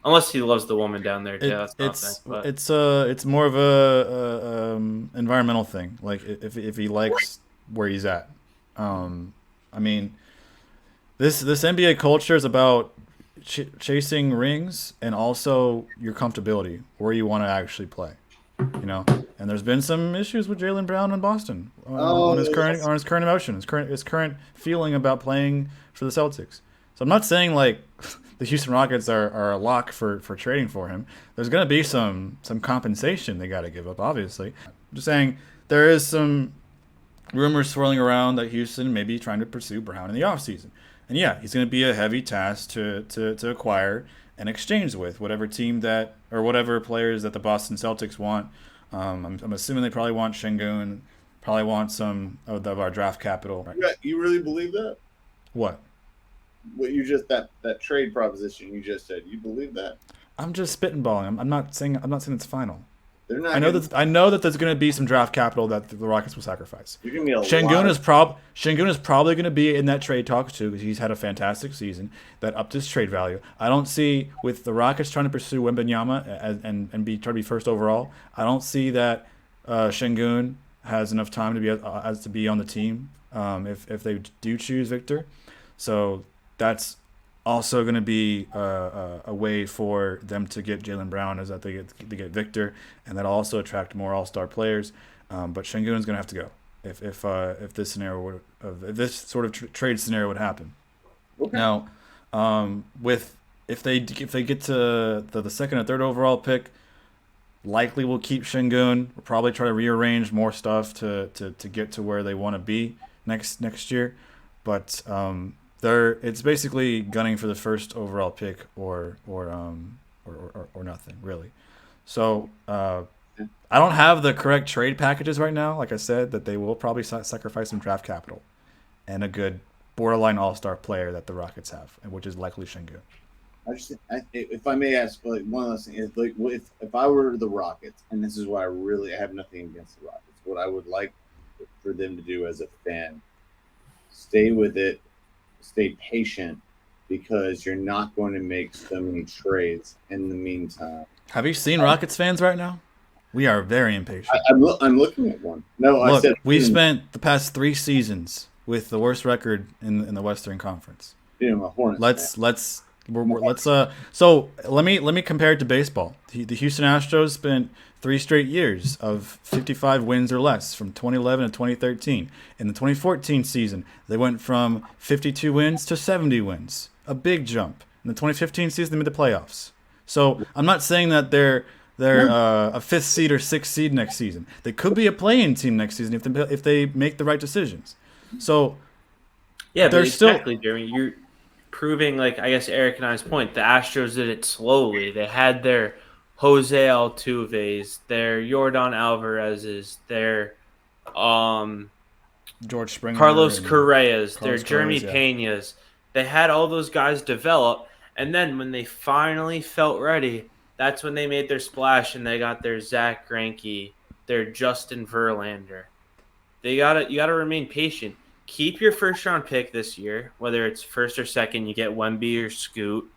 unless he loves the woman down there too. It's more of a environmental thing. Like if he likes where he's at. I mean, this NBA culture is about chasing rings and also your comfortability, where you want to actually play. You know, and there's been some issues with Jaylen Brown in Boston on his current emotion, his current feeling about playing for the Celtics. So I'm not saying like the Houston Rockets are a lock for trading for him. There's going to be some compensation they got to give up, obviously. I'm just saying there is some rumors swirling around that Houston may be trying to pursue Brown in the offseason. And yeah, he's going to be a heavy task to acquire and exchange with whatever team that, or whatever players that the Boston Celtics want. I'm assuming they probably want Şengün, probably want some of our draft capital. You really believe that? What? What you just that trade proposition you just said? You believe that? I'm just spitballing. I'm not saying it's final. They're not. I know that there's going to be some draft capital that the Rockets will sacrifice. Şengün is probably going to be in that trade talks too, because he's had a fantastic season that upped his trade value. I don't see, with the Rockets trying to pursue Wembanyama and try to be first overall, I don't see that Şengün has enough time to be on the team if they do choose Victor. So that's also going to be a way for them to get Jaylen Brown, is that they get Victor, and that'll also attract more All-Star players. But Şengün is going to have to go if this scenario if this sort of trade scenario would happen. Okay. Now, if they get to the second or third overall pick, likely we'll keep Şengün. We'll probably try to rearrange more stuff to get to where they want to be next year, but it's basically gunning for the first overall pick or nothing really. So I don't have the correct trade packages right now. Like I said, that they will probably sacrifice some draft capital and a good borderline all-star player that the Rockets have, which is likely Şengün. If I may ask, like one last thing, is like if I were the Rockets, and this is why I have nothing against the Rockets, what I would like for them to do as a fan, stay with it. Stay patient, because you're not going to make so many trades in the meantime. Have you seen Rockets fans right now? We are very impatient. I'm looking at one. No, look, we've spent the past 3 seasons with the worst record in the Western Conference. Being a Hornets So let me compare it to baseball. The Houston Astros spent 3 straight years of 55 wins or less from 2011 to 2013. In the 2014 season, they went from 52 wins to 70 wins, a big jump. In the 2015 season, they made the playoffs. So I'm not saying that they're a 5th seed or 6th seed next season. They could be a play-in team next season if they make the right decisions. So yeah, they're but exactly, Jeremy. You're proving, like, I guess Erik and I's point. The Astros did it slowly. They had their Jose Altuve's, their Yordan Alvarez's, their George Springer, Carlos Correa's, their Carlos Jeremy Correa's, Pena's. They had all those guys develop, and then when they finally felt ready, that's when they made their splash and they got their Zach Greinke, their Justin Verlander. You gotta remain patient. Keep your first round pick this year, whether it's first or second. You get Wemby or Scoot,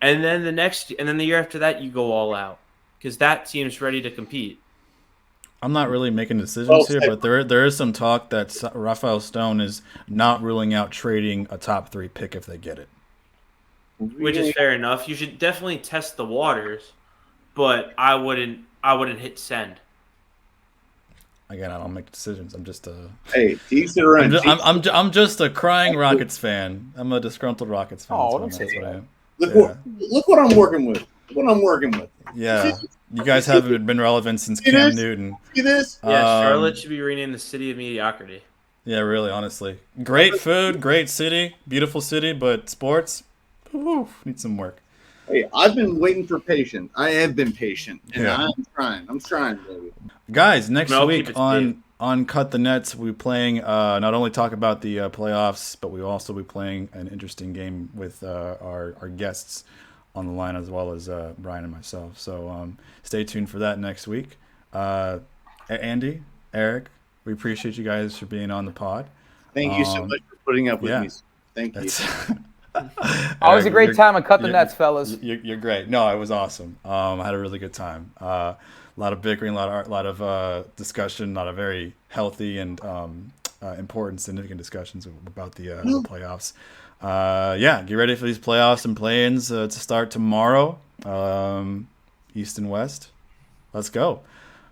and then the year after that, you go all out because that team's ready to compete. I'm not really making decisions here, but there is some talk that Rafael Stone is not ruling out trading a top 3 pick if they get it. Which is fair enough. You should definitely test the waters, but I wouldn't hit send. Again, I don't make decisions. I'm just Hey, I'm just a crying Rockets fan. I'm a disgruntled Rockets fan. That's what I am. Look what I'm working with. Yeah, you guys haven't been relevant since Cam Newton. See this? Yeah, Charlotte should be renamed the City of Mediocrity. Yeah, really, honestly. Great food, great city, beautiful city, but sports, need some work. Hey, I've been waiting for patience. I have been patient, and I'm trying, baby. Guys, next week on Cut the Nets, we'll be playing, not only talk about the playoffs, but we'll also be playing an interesting game with our guests on the line, as well as Brian and myself. So stay tuned for that next week. Andy, Erik, we appreciate you guys for being on the pod. Thank you so much for putting up with me. Thank you. Always a great time on Cut the Nets, fellas. You're great. No, it was awesome. I had a really good time. A lot of bickering, a lot of discussion, a lot of very healthy and important, significant discussions about the playoffs. Get ready for these playoffs and play-ins to start tomorrow. East and West. Let's go.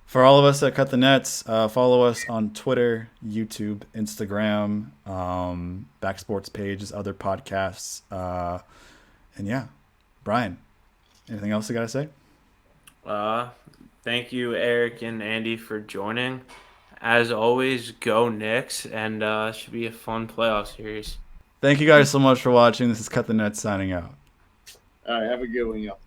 For all of us at Cut the Nets, follow us on Twitter, YouTube, Instagram, Backsports pages, other podcasts. Brian, anything else you got to say? Thank you, Erik and Andy, for joining. As always, go Knicks, and it should be a fun playoff series. Thank you guys so much for watching. This is Cut the Nets signing out. All right, have a good one, y'all.